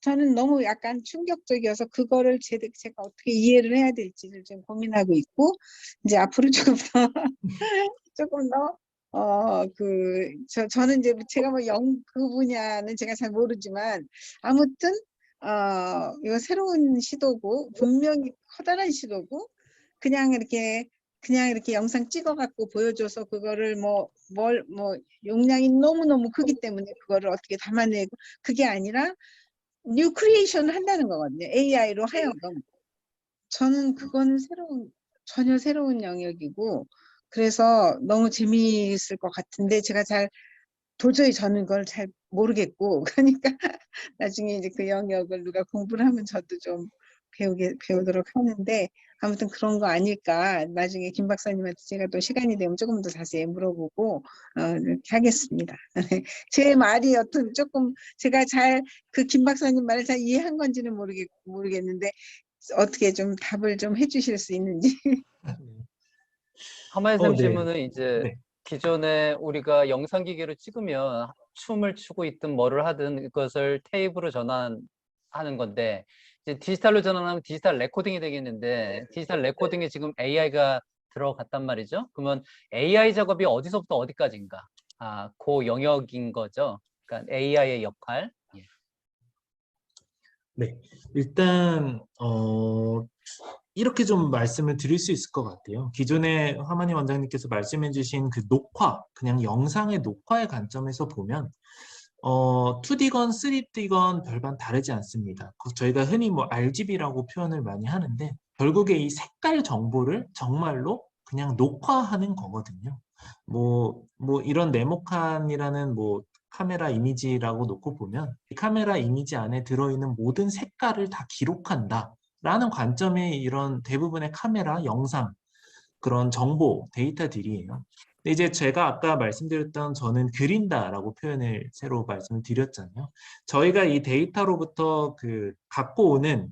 저는 너무 약간 충격적이어서 그거를 제가 어떻게 이해를 해야 될지를 좀 고민하고 있고 이제 앞으로 조금 더 저는 이제 제가 그 분야는 제가 잘 모르지만 아무튼 이거 새로운 시도고 분명히 커다란 시도고 그냥 이렇게 영상 찍어갖고 보여줘서 그거를 용량이 너무너무 크기 때문에 그거를 어떻게 담아내고 그게 아니라 뉴 크리에이션을 한다는 거거든요. AI로 하여금. 저는 그건 전혀 새로운 영역이고 그래서 너무 재미있을 것 같은데 제가 도저히 저는 그걸 잘 모르겠고 그러니까 나중에 이제 그 영역을 누가 공부를 하면 저도 좀 배우도록 하는데 아무튼 그런 거 아닐까. 나중에 김 박사님한테 제가 또 시간이 되면 조금 더 자세히 물어보고 이렇게 하겠습니다. 제 말이 조금 제가 그 김 박사님 말을 잘 이해한 건지는 모르겠는데 어떻게 좀 답을 좀 해주실 수 있는지. 하마이 쌤 네. 질문은 이제 네. 기존에 우리가 영상 기계로 찍으면 춤을 추고 있든 뭐를 하든 그것을 테이프로 전환하는 건데 이제 디지털로 전환하면 디지털 레코딩이 되겠는데 디지털 레코딩에 지금 AI가 들어갔단 말이죠. 그러면 AI 작업이 어디서부터 어디까지인가? 그 영역인 거죠. 그러니까 AI의 역할. 예. 네, 일단 이렇게 좀 말씀을 드릴 수 있을 것 같아요. 기존에 화만희 원장님께서 말씀해주신 그 그냥 영상의 녹화의 관점에서 보면 2D건 3D건 별반 다르지 않습니다. 저희가 흔히 RGB라고 표현을 많이 하는데 결국에 이 색깔 정보를 정말로 그냥 녹화하는 거거든요. 이런 네모칸이라는 카메라 이미지라고 놓고 보면 이 카메라 이미지 안에 들어있는 모든 색깔을 다 기록한다. 라는 관점이 이런 대부분의 카메라, 영상, 그런 정보, 데이터들이에요. 근데 이제 제가 아까 말씀드렸던 저는 그린다라고 표현을 새로 말씀을 드렸잖아요. 저희가 이 데이터로부터 갖고 오는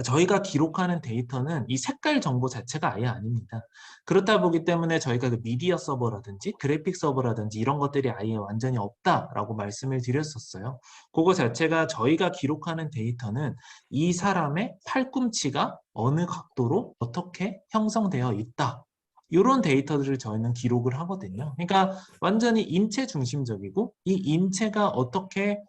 저희가 기록하는 데이터는 이 색깔 정보 자체가 아예 아닙니다. 그렇다 보기 때문에 저희가 미디어 서버라든지 그래픽 서버라든지 이런 것들이 아예 완전히 없다라고 말씀을 드렸었어요. 그거 자체가 저희가 기록하는 데이터는 이 사람의 팔꿈치가 어느 각도로 어떻게 형성되어 있다. 이런 데이터들을 저희는 기록을 하거든요. 그러니까 완전히 인체 중심적이고 이 인체가 어떻게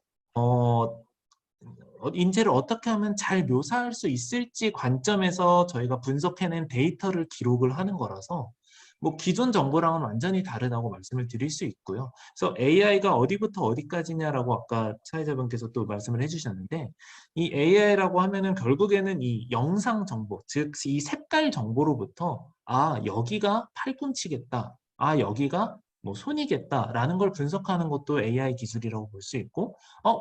인체를 어떻게 하면 잘 묘사할 수 있을지 관점에서 저희가 분석해낸 데이터를 기록을 하는 거라서 뭐 기존 정보랑은 완전히 다르다고 말씀을 드릴 수 있고요. 그래서 AI가 어디부터 어디까지냐라고 아까 사회자분께서 또 말씀을 해주셨는데 이 AI라고 하면은 결국에는 이 영상 정보, 즉 이 색깔 정보로부터 여기가 팔꿈치겠다. 여기가 뭐 손이겠다라는 걸 분석하는 것도 AI 기술이라고 볼 수 있고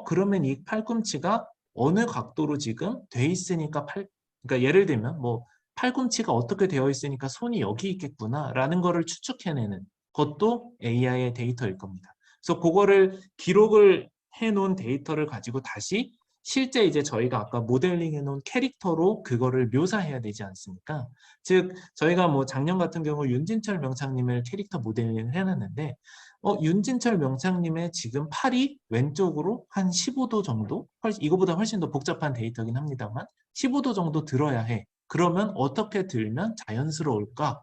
그러면 이 팔꿈치가 어느 각도로 지금 돼 있으니까 그러니까 예를 들면 뭐 팔꿈치가 어떻게 되어 있으니까 손이 여기 있겠구나라는 거를 추측해내는 것도 AI의 데이터일 겁니다. 그래서 그거를 기록을 해놓은 데이터를 가지고 다시 실제 이제 저희가 아까 모델링 해놓은 캐릭터로 그거를 묘사해야 되지 않습니까? 즉 저희가 뭐 작년 같은 경우 윤진철 명창님을 캐릭터 모델링을 해놨는데 윤진철 명창님의 지금 팔이 왼쪽으로 한 15도 정도? 이거보다 훨씬 더 복잡한 데이터긴 합니다만 15도 정도 들어야 해. 그러면 어떻게 들면 자연스러울까?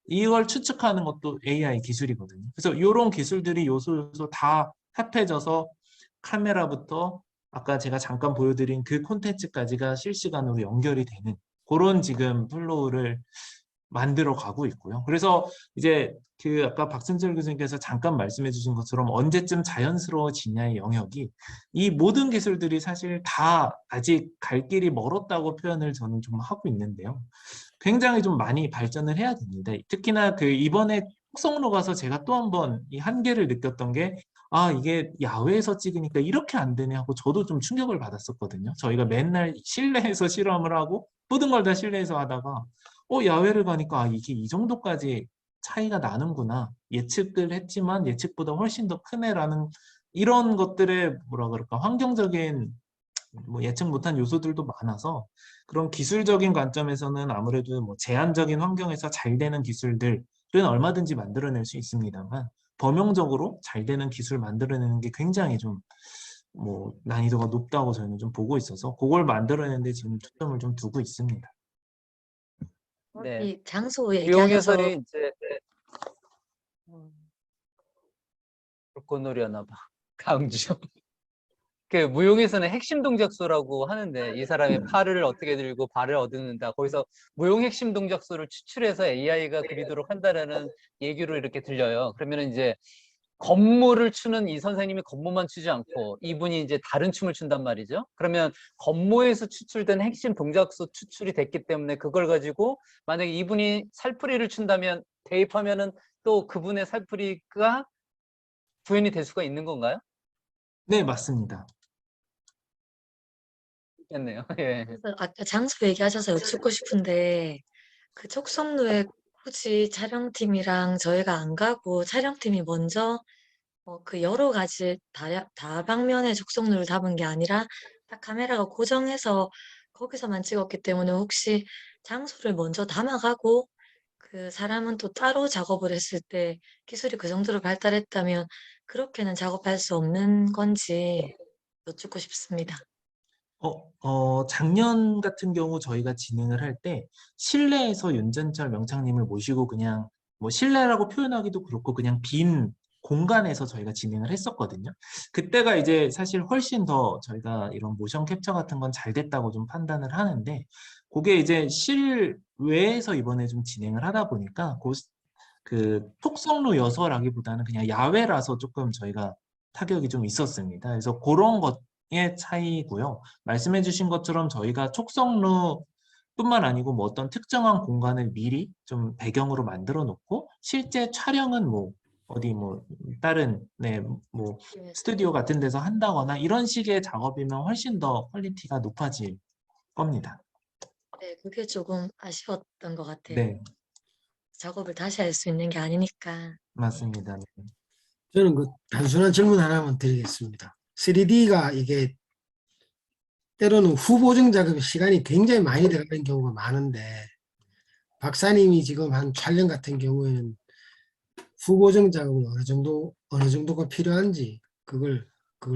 이걸 추측하는 것도 AI 기술이거든요. 그래서 이런 기술들이 요소 다 합해져서 카메라부터 아까 제가 잠깐 보여드린 그 콘텐츠까지가 실시간으로 연결이 되는 그런 지금 플로우를 만들어 가고 있고요. 그래서 이제 아까 박순철 교수님께서 잠깐 말씀해 주신 것처럼 언제쯤 자연스러워지냐의 영역이 이 모든 기술들이 사실 다 아직 갈 길이 멀었다고 표현을 저는 좀 하고 있는데요. 굉장히 좀 많이 발전을 해야 됩니다. 특히나 이번에 톡성로 가서 제가 또 한 번 이 한계를 느꼈던 게 이게 야외에서 찍으니까 이렇게 안 되네 하고 저도 좀 충격을 받았었거든요. 저희가 맨날 실내에서 실험을 하고 모든 걸 다 실내에서 하다가 야외를 가니까 이게 이 정도까지 차이가 나는구나. 예측을 했지만 예측보다 훨씬 더 크네라는 이런 것들의 뭐라 그럴까 환경적인 뭐 예측 못한 요소들도 많아서 그런 기술적인 관점에서는 아무래도 뭐 제한적인 환경에서 잘 되는 기술들은 얼마든지 만들어낼 수 있습니다만 범용적으로 잘 되는 기술 만들어내는 게 굉장히 좀 뭐 난이도가 높다고 저는 좀 보고 있어서 그걸 만들어내는데 지금 초점을 좀 두고 있습니다. 네. 이 장소 무용 얘기하셔서 해설이 이제 불꽃놀이였나 봐. 강주. 무용에서는 핵심 동작수라고 하는데 이 사람의 팔을 어떻게 들고 발을 얻는다. 거기서 무용 핵심 동작수를 추출해서 AI가 그리도록 한다라는 얘기로 이렇게 들려요. 그러면 이제 건무를 추는 이 선생님이 건무만 추지 않고 이분이 이제 다른 춤을 춘단 말이죠. 그러면 건무에서 추출된 핵심 동작수 추출이 됐기 때문에 그걸 가지고 만약에 이분이 살풀이를 춘다면 대입하면은 또 그분의 살풀이가 구현이 될 수가 있는 건가요? 네, 맞습니다. 있겠네요. 예. 그래서 아까 장소 얘기하셔서 여쭙고 싶은데 그 촉성로에 굳이 촬영팀이랑 저희가 안 가고 촬영팀이 먼저 그 여러 가지 다방면의 촉성로를 담은 게 아니라 딱 카메라가 고정해서 거기서만 찍었기 때문에 혹시 장소를 먼저 담아가고 그 사람은 또 따로 작업을 했을 때 기술이 그 정도로 발달했다면 그렇게는 작업할 수 없는 건지 여쭙고 싶습니다. 작년 같은 경우 저희가 진행을 할 때 실내에서 윤전철 명창님을 모시고 그냥 뭐 실내라고 표현하기도 그렇고 그냥 빈 공간에서 저희가 진행을 했었거든요. 그때가 이제 사실 훨씬 더 저희가 이런 모션 캡처 같은 건 잘 됐다고 좀 판단을 하는데 그게 이제 실외에서 이번에 좀 진행을 하다 보니까 그 톡성로여서라기보다는 그냥 야외라서 조금 저희가 타격이 좀 있었습니다. 그래서 그런 것의 차이고요. 말씀해 주신 것처럼 저희가 촉성로 뿐만 아니고 뭐 어떤 특정한 공간을 미리 좀 배경으로 만들어 놓고 실제 촬영은 뭐 어디 뭐 다른 뭐 스튜디오 같은 데서 한다거나 이런 식의 작업이면 훨씬 더 퀄리티가 높아질 겁니다. 그게 조금 아쉬웠던 것 같아요. 네, 작업을 다시 할 수 있는 게 아니니까. 맞습니다. 네. 저는 그 단순한 질문 하나만 드리겠습니다. 3D가 이게 때로는 후보정 작업에 시간이 굉장히 많이 들어가는 경우가 많은데 박사님이 지금 한 촬영 같은 경우에는 후보정 작업은 어느 정도가 필요한지 그걸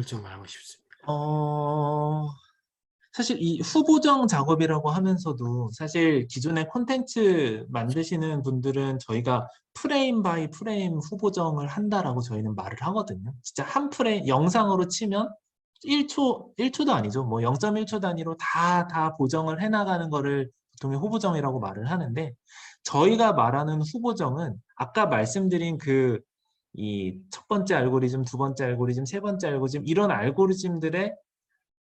좀 알고 싶습니다. 사실 이 후보정 작업이라고 하면서도 사실 기존의 콘텐츠 만드시는 분들은 저희가 프레임 바이 프레임 후보정을 한다라고 저희는 말을 하거든요. 진짜 한 프레임, 영상으로 치면 1초도 아니죠. 뭐 0.1초 단위로 다 보정을 해나가는 거를 보통 후보정이라고 말을 하는데 저희가 말하는 후보정은 아까 말씀드린 이 첫 번째 알고리즘, 두 번째 알고리즘, 세 번째 알고리즘 이런 알고리즘들의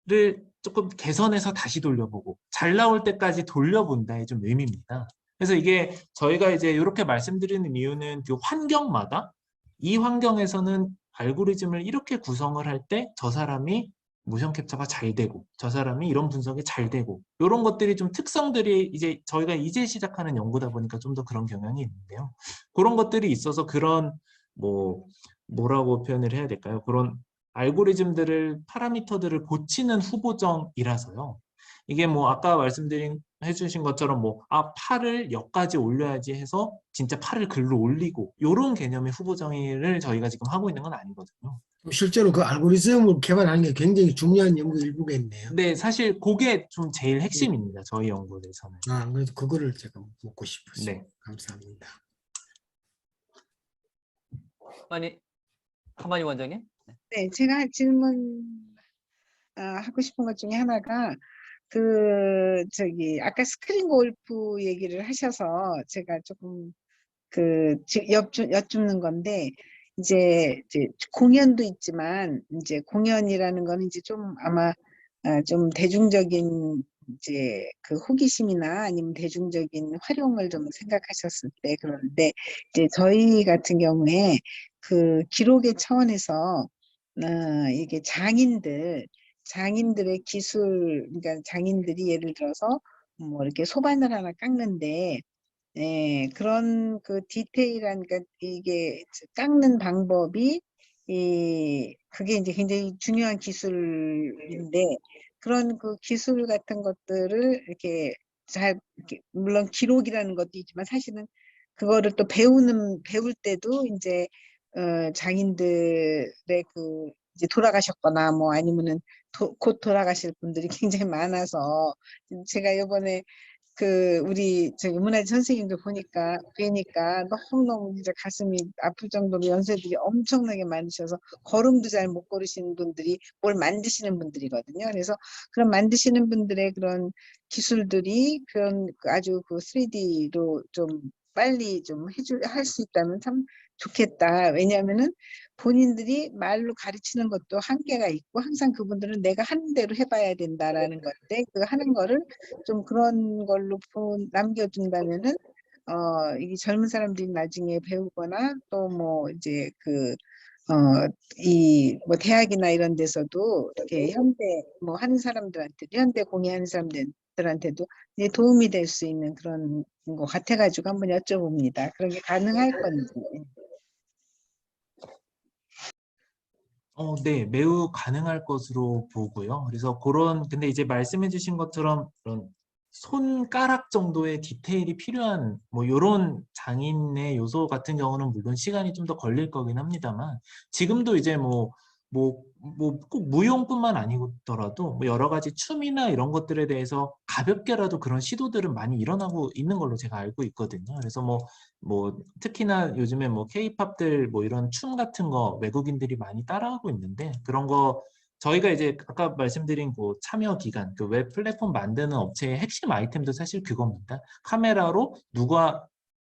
를 조금 개선해서 다시 돌려보고 잘 나올 때까지 돌려본다의 좀 의미입니다. 그래서 이게 저희가 이제 이렇게 말씀드리는 이유는 그 환경마다 이 환경에서는 알고리즘을 이렇게 구성을 할 때 저 사람이 모션 캡처가 잘 되고 저 사람이 이런 분석이 잘 되고 이런 것들이 좀 특성들이 이제 저희가 이제 시작하는 연구다 보니까 좀 더 그런 경향이 있는데요. 그런 것들이 있어서 그런 뭐라고 표현을 해야 될까요? 그런 알고리즘들을 파라미터들을 고치는 후보정이라서요. 이게 뭐 아까 해주신 것처럼 팔을 여기까지 올려야지 해서 진짜 팔을 글로 올리고 이런 개념의 후보정의를 저희가 지금 하고 있는 건 아니거든요. 실제로 그 알고리즘을 개발하는 게 굉장히 중요한 연구 일부겠네요. 네, 사실 그게 좀 제일 핵심입니다. 저희 연구에서는. 그래서 그거를 제가 묻고 싶었어요. 네. 감사합니다. 하마니 원장님? 네, 제가 하고 싶은 것 중에 하나가 아까 스크린 골프 얘기를 하셔서 제가 조금 여쭙는 건데 이제 공연도 있지만 이제 공연이라는 거는 이제 좀 아마 좀 대중적인 이제 그 호기심이나 아니면 대중적인 활용을 좀 생각하셨을 때 그러는데 이제 저희 같은 경우에 그 기록의 차원에서 이게 장인들의 기술 그러니까 장인들이 예를 들어서 뭐 이렇게 소반을 하나 깎는데 그런 그 디테일한 그러니까 이게 깎는 방법이 그게 이제 굉장히 중요한 기술인데 그런 그 기술 같은 것들을 이렇게 물론 기록이라는 것도 있지만 사실은 그거를 또 배울 때도 이제 장인들의 이제 돌아가셨거나 뭐 아니면은 곧 돌아가실 분들이 굉장히 많아서 제가 이번에 우리 문화재 선생님들 뵈니까 너무너무 진짜 가슴이 아플 정도로 연세들이 엄청나게 많으셔서 걸음도 잘 못 걸으시는 분들이 뭘 만드시는 분들이거든요. 그래서 그런 만드시는 분들의 그런 기술들이 아주 3D로 좀 빨리 좀 할 수 있다면 참 좋겠다. 왜냐하면은 본인들이 말로 가르치는 것도 한계가 있고 항상 그분들은 내가 하는 대로 해봐야 된다라는 건데 그 하는 거를 좀 그런 걸로 남겨둔다면은 이 젊은 사람들이 나중에 배우거나 또 뭐 이제 이 뭐 대학이나 이런 데서도 이렇게 현대 뭐 하는 사람들한테 현대 공예하는 사람들한테도 이제 도움이 될 수 있는 그런 거 같아가지고 한번 여쭤봅니다. 그런 게 가능할 건지. 네, 매우 가능할 것으로 보고요. 그래서 근데 이제 말씀해주신 것처럼 그런 손가락 정도의 디테일이 필요한 이런 장인의 요소 같은 경우는 물론 시간이 좀 더 걸릴 거긴 합니다만 지금도 이제 꼭 무용뿐만 아니더라도 여러 가지 춤이나 이런 것들에 대해서 가볍게라도 그런 시도들은 많이 일어나고 있는 걸로 제가 알고 있거든요. 그래서 특히나 요즘에 K-팝들 이런 춤 같은 거 외국인들이 많이 따라하고 있는데 그런 거 저희가 이제 아까 말씀드린 참여 기간, 웹 플랫폼 만드는 업체의 핵심 아이템도 사실 그겁니다. 카메라로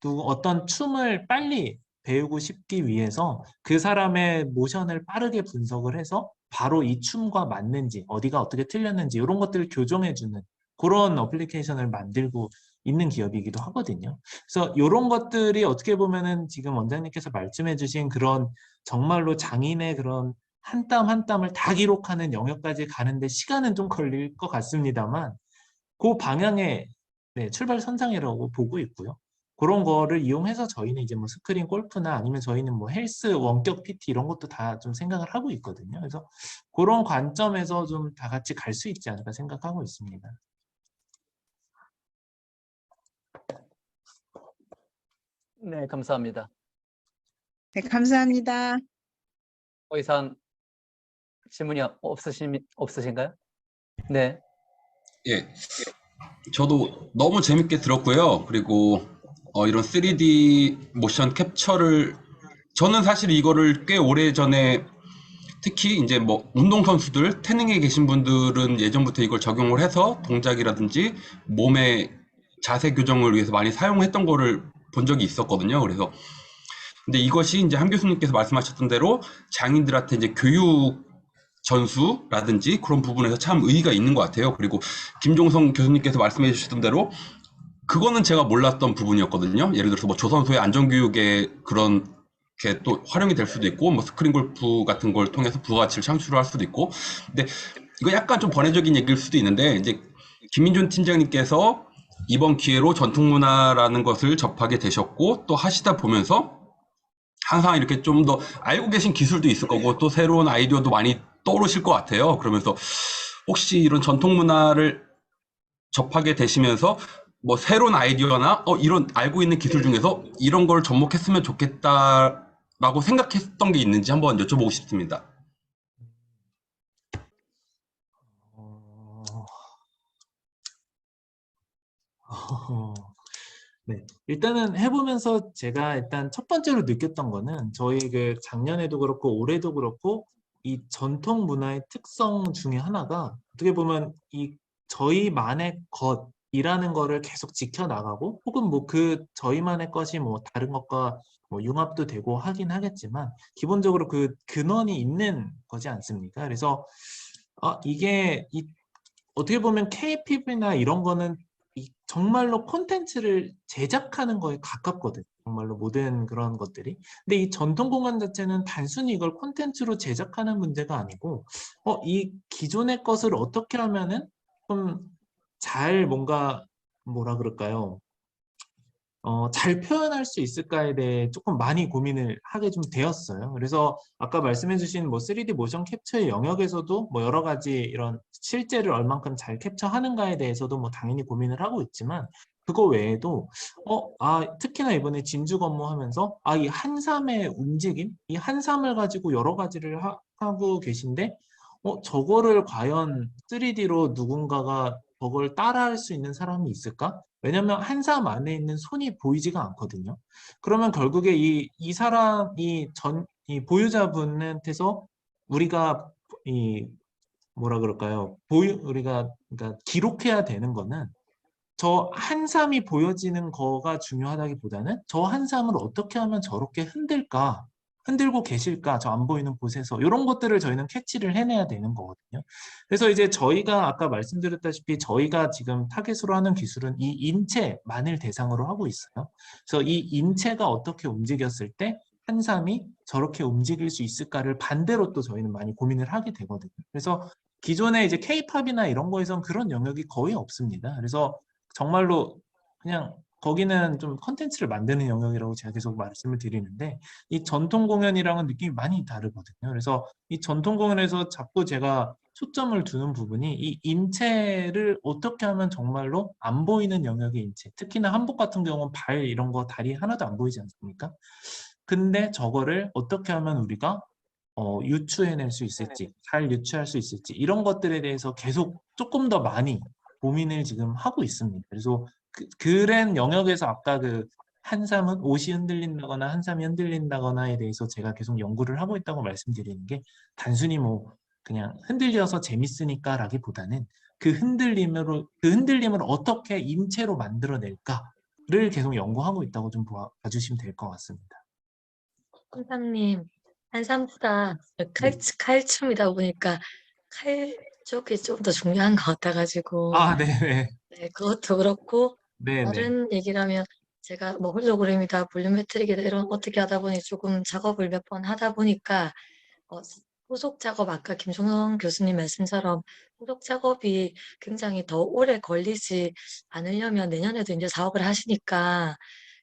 어떤 춤을 빨리 배우고 싶기 위해서 그 사람의 모션을 빠르게 분석을 해서 바로 이 춤과 맞는지 어디가 어떻게 틀렸는지 이런 것들을 교정해주는 그런 어플리케이션을 만들고 있는 기업이기도 하거든요. 그래서 이런 것들이 어떻게 보면은 지금 원장님께서 말씀해주신 그런 정말로 장인의 그런 한 땀 한 땀을 다 기록하는 영역까지 가는데 시간은 좀 걸릴 것 같습니다만 그 방향에 네, 출발 선상이라고 보고 있고요. 그런 거를 이용해서 저희는 이제 뭐 스크린 골프나 아니면 저희는 뭐 헬스 원격 PT 이런 것도 다 좀 생각을 하고 있거든요. 그래서 그런 관점에서 좀 다 같이 갈 수 있지 않을까 생각하고 있습니다. 네, 감사합니다. 네, 감사합니다. 더 이상 질문이 없으신가요? 네. 예, 저도 너무 재밌게 들었고요. 그리고 이런 3D 모션 캡처를 저는 사실 이거를 꽤 오래 전에 특히 이제 뭐 운동선수들, 태능에 계신 분들은 예전부터 이걸 적용을 해서 동작이라든지 몸의 자세 교정을 위해서 많이 사용했던 거를 본 적이 있었거든요. 그래서 근데 이것이 이제 함 교수님께서 말씀하셨던 대로 장인들한테 이제 교육 전수라든지 그런 부분에서 참 의의가 있는 것 같아요. 그리고 김종성 교수님께서 말씀해 주셨던 대로 그거는 제가 몰랐던 부분이었거든요. 예를 들어서 뭐 조선소의 안전교육에 그런 게 또 활용이 될 수도 있고, 뭐 스크린 골프 같은 걸 통해서 부가가치를 창출할 수도 있고. 근데 이거 약간 좀 번외적인 얘기일 수도 있는데, 이제 김민준 팀장님께서 이번 기회로 전통문화라는 것을 접하게 되셨고, 또 하시다 보면서 항상 이렇게 좀 더 알고 계신 기술도 있을 거고, 또 새로운 아이디어도 많이 떠오르실 것 같아요. 그러면서 혹시 이런 전통문화를 접하게 되시면서 뭐 새로운 아이디어나 이런 알고 있는 기술 중에서 이런 걸 접목했으면 좋겠다라고 생각했던 게 있는지 한번 여쭤보고 싶습니다. 네, 일단은 해보면서 제가 일단 첫 번째로 느꼈던 거는 저희 그 작년에도 그렇고 올해도 그렇고 이 전통 문화의 특성 중에 하나가 어떻게 보면 이 저희만의 것이라는 거를 계속 지켜나가고 혹은 뭐 그 저희만의 것이 뭐 다른 것과 뭐 융합도 되고 하긴 하겠지만 기본적으로 그 근원이 있는 거지 않습니까? 그래서 이게 어떻게 보면 KPB나 이런 거는 정말로 콘텐츠를 제작하는 거에 가깝거든요. 정말로 모든 그런 것들이. 근데 이 전통공연 자체는 단순히 이걸 콘텐츠로 제작하는 문제가 아니고, 이 기존의 것을 어떻게 하면은 좀 잘 뭔가, 뭐라 그럴까요? 잘 표현할 수 있을까에 대해 조금 많이 고민을 하게 좀 되었어요. 그래서 아까 말씀해주신 뭐 3D 모션 캡처의 영역에서도 뭐 여러 가지 이런 실제를 얼만큼 잘 캡처하는가에 대해서도 뭐 당연히 고민을 하고 있지만 그거 외에도 특히나 이번에 진주 근무하면서 이 한삼의 움직임, 이 한삼을 가지고 여러 가지를 하고 계신데 저거를 과연 3D로 누군가가 저걸 따라할 수 있는 사람이 있을까? 왜냐면 한삼 안에 있는 손이 보이지가 않거든요. 그러면 결국에 이 사람이 이 보유자분한테서 우리가 이 뭐라 그럴까요? 우리가 그러니까 기록해야 되는 거는 저 한삼이 보여지는 거가 중요하다기보다는 저 한삼을 어떻게 하면 저렇게 흔들까? 흔들고 계실까? 저 안 보이는 곳에서 이런 것들을 저희는 캐치를 해내야 되는 거거든요. 그래서 이제 저희가 아까 말씀드렸다시피 저희가 지금 타겟으로 하는 기술은 이 인체만을 대상으로 하고 있어요. 그래서 이 인체가 어떻게 움직였을 때 한삼이 저렇게 움직일 수 있을까를 반대로 또 저희는 많이 고민을 하게 되거든요. 그래서 기존에 이제 K-팝이나 이런 거에선 그런 영역이 거의 없습니다. 그래서 정말로 그냥 거기는 좀 컨텐츠를 만드는 영역이라고 제가 계속 말씀을 드리는데 이 전통 공연이랑은 느낌이 많이 다르거든요. 그래서 이 전통 공연에서 자꾸 제가 초점을 두는 부분이 이 인체를 어떻게 하면 정말로 안 보이는 영역의 인체, 특히나 한복 같은 경우는 발 이런 거 다리 하나도 안 보이지 않습니까? 근데 저거를 어떻게 하면 우리가 유추해낼 수 있을지, 잘 유추할 수 있을지 이런 것들에 대해서 계속 조금 더 많이 고민을 지금 하고 있습니다. 그래서 그런 영역에서 아까 그 한삼은 옷이 흔들린다거나 한삼이 흔들린다거나에 대해서 제가 계속 연구를 하고 있다고 말씀드리는 게 단순히 뭐 그냥 흔들려서 재밌으니까라기보다는 그 흔들림을 어떻게 인체로 만들어낼까를 계속 연구하고 있다고 좀 봐주시면 될 것 같습니다. 선생님, 한삼보다 네. 칼춤이다 보니까 칼 쪽이 좀 더 중요한 것 같아가지고 네네. 네, 그것도 그렇고 네네. 다른 얘기라면 제가 뭐 홀로그램이다 볼륨메트릭이다 이런 어떻게 하다 보니 조금 작업을 몇 번 하다 보니까 후속 작업 아까 김종성 교수님 말씀처럼 후속 작업이 굉장히 더 오래 걸리지 않으려면 내년에도 이제 사업을 하시니까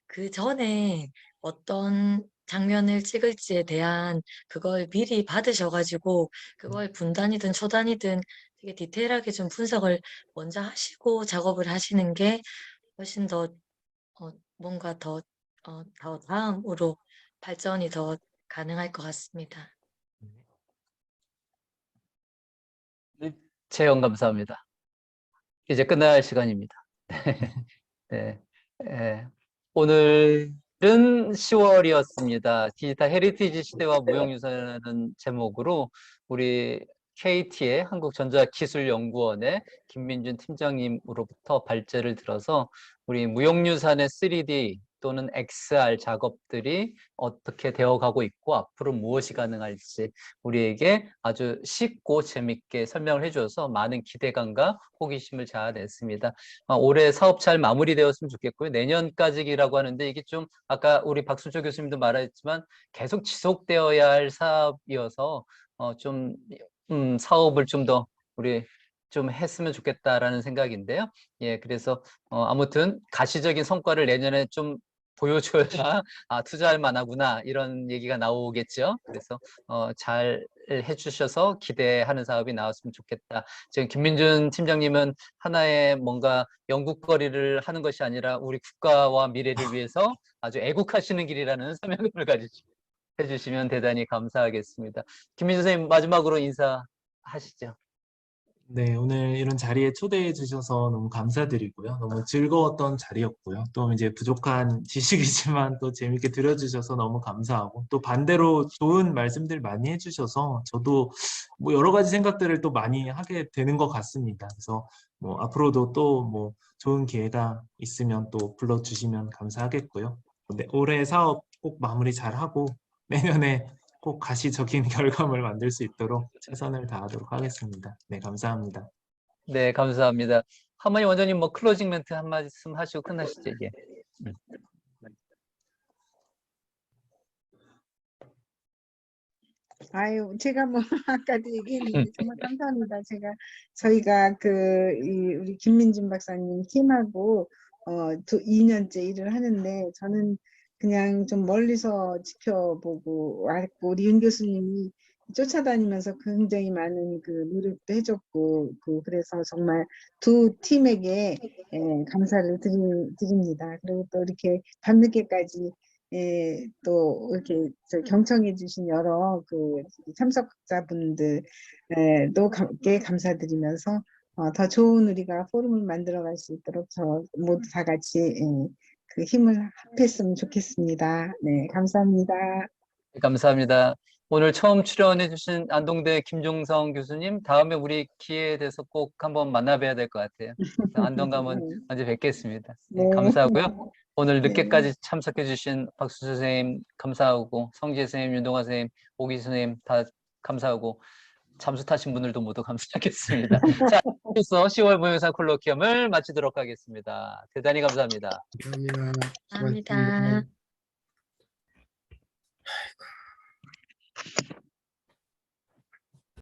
그 전에 어떤 장면을 찍을지에 대한 그걸 미리 받으셔가지고 그걸 분단이든 초단이든 되게 디테일하게 좀 분석을 먼저 하시고 작업을 하시는 게 훨씬 더 뭔가 더 다음으로 발전이 더 가능할 것 같습니다. 재영 감사합니다. 이제 끝날 시간입니다. 네. 예. 오늘은 10월이었습니다. 디지털 헤리티지 시대와 무형유산이라는 제목으로 우리 KT의 한국전자기술연구원의 김민준 팀장님으로부터 발제를 들어서 우리 무형유산의 3D 또는 XR 작업들이 어떻게 되어가고 있고 앞으로 무엇이 가능할지 우리에게 아주 쉽고 재밌게 설명을 해주셔서 많은 기대감과 호기심을 자아냈습니다. 올해 사업 잘 마무리되었으면 좋겠고요. 내년까지라고 하는데 이게 좀 아까 우리 박수조 교수님도 말했지만 계속 지속되어야 할 사업이어서 좀 사업을 좀 더 우리 좀 했으면 좋겠다라는 생각인데요. 예, 그래서 아무튼 가시적인 성과를 내년에 좀 보여줘야 투자할 만하구나 이런 얘기가 나오겠죠. 그래서 잘 해주셔서 기대하는 사업이 나왔으면 좋겠다. 지금 김민준 팀장님은 하나의 뭔가 연구거리를 하는 것이 아니라 우리 국가와 미래를 위해서 아주 애국하시는 길이라는 사명감을 해주시면 대단히 감사하겠습니다. 김민준 선생님 마지막으로 인사하시죠. 네, 오늘 이런 자리에 초대해 주셔서 너무 감사드리고요. 너무 즐거웠던 자리였고요. 또 이제 부족한 지식이지만 또 재밌게 들어주셔서 너무 감사하고 또 반대로 좋은 말씀들 많이 해주셔서 저도 뭐 여러 가지 생각들을 또 많이 하게 되는 것 같습니다. 그래서 뭐 앞으로도 또 뭐 좋은 기회가 있으면 또 불러주시면 감사하겠고요. 네, 올해 사업 꼭 마무리 잘하고 내년에 꼭 가시적인 결과물 만들 수 있도록 최선을 다하도록 하겠습니다. 네, 감사합니다. 네, 감사합니다. 하모니 원장님 뭐 클로징 멘트 한 말씀 하시고 끝나시죠. 예. 아유, 제가 뭐 아까도 얘기했는데 정말 감사합니다. 저희가 우리 김민준 박사님 팀하고 2년째 일을 하는데 저는 그냥 좀 멀리서 지켜보고 왔고 우리 윤 교수님이 쫓아다니면서 굉장히 많은 그 노력도 해줬고 그래서 정말 두 팀에게 감사를 드립니다. 그리고 또 이렇게 밤늦게까지 또 이렇게 경청해 주신 여러 그 참석자분들도 함께 감사드리면서 더 좋은 우리가 포럼을 만들어 갈 수 있도록 저 모두 다 같이 그 힘을 합했으면 좋겠습니다. 네, 감사합니다. 감사합니다. 오늘 처음 출연해 주신 안동대 김종성 교수님, 다음에 우리 기회에 대해서 꼭 한번 만나봐야 될 것 같아요. 안동 가면 언제 뵙겠습니다. 네, 감사하고요. 오늘 늦게까지 참석해 주신 박수 선생님 감사하고 성재 선생님, 윤동아 선생님, 오기 선생님 다 감사하고 잠수 타신 분들도 모두 감사하겠습니다. 자, 그래서 10월 무형유산 콜로키엄을 마치도록 하겠습니다. 대단히 감사합니다. 감사합니다. 감사합니다.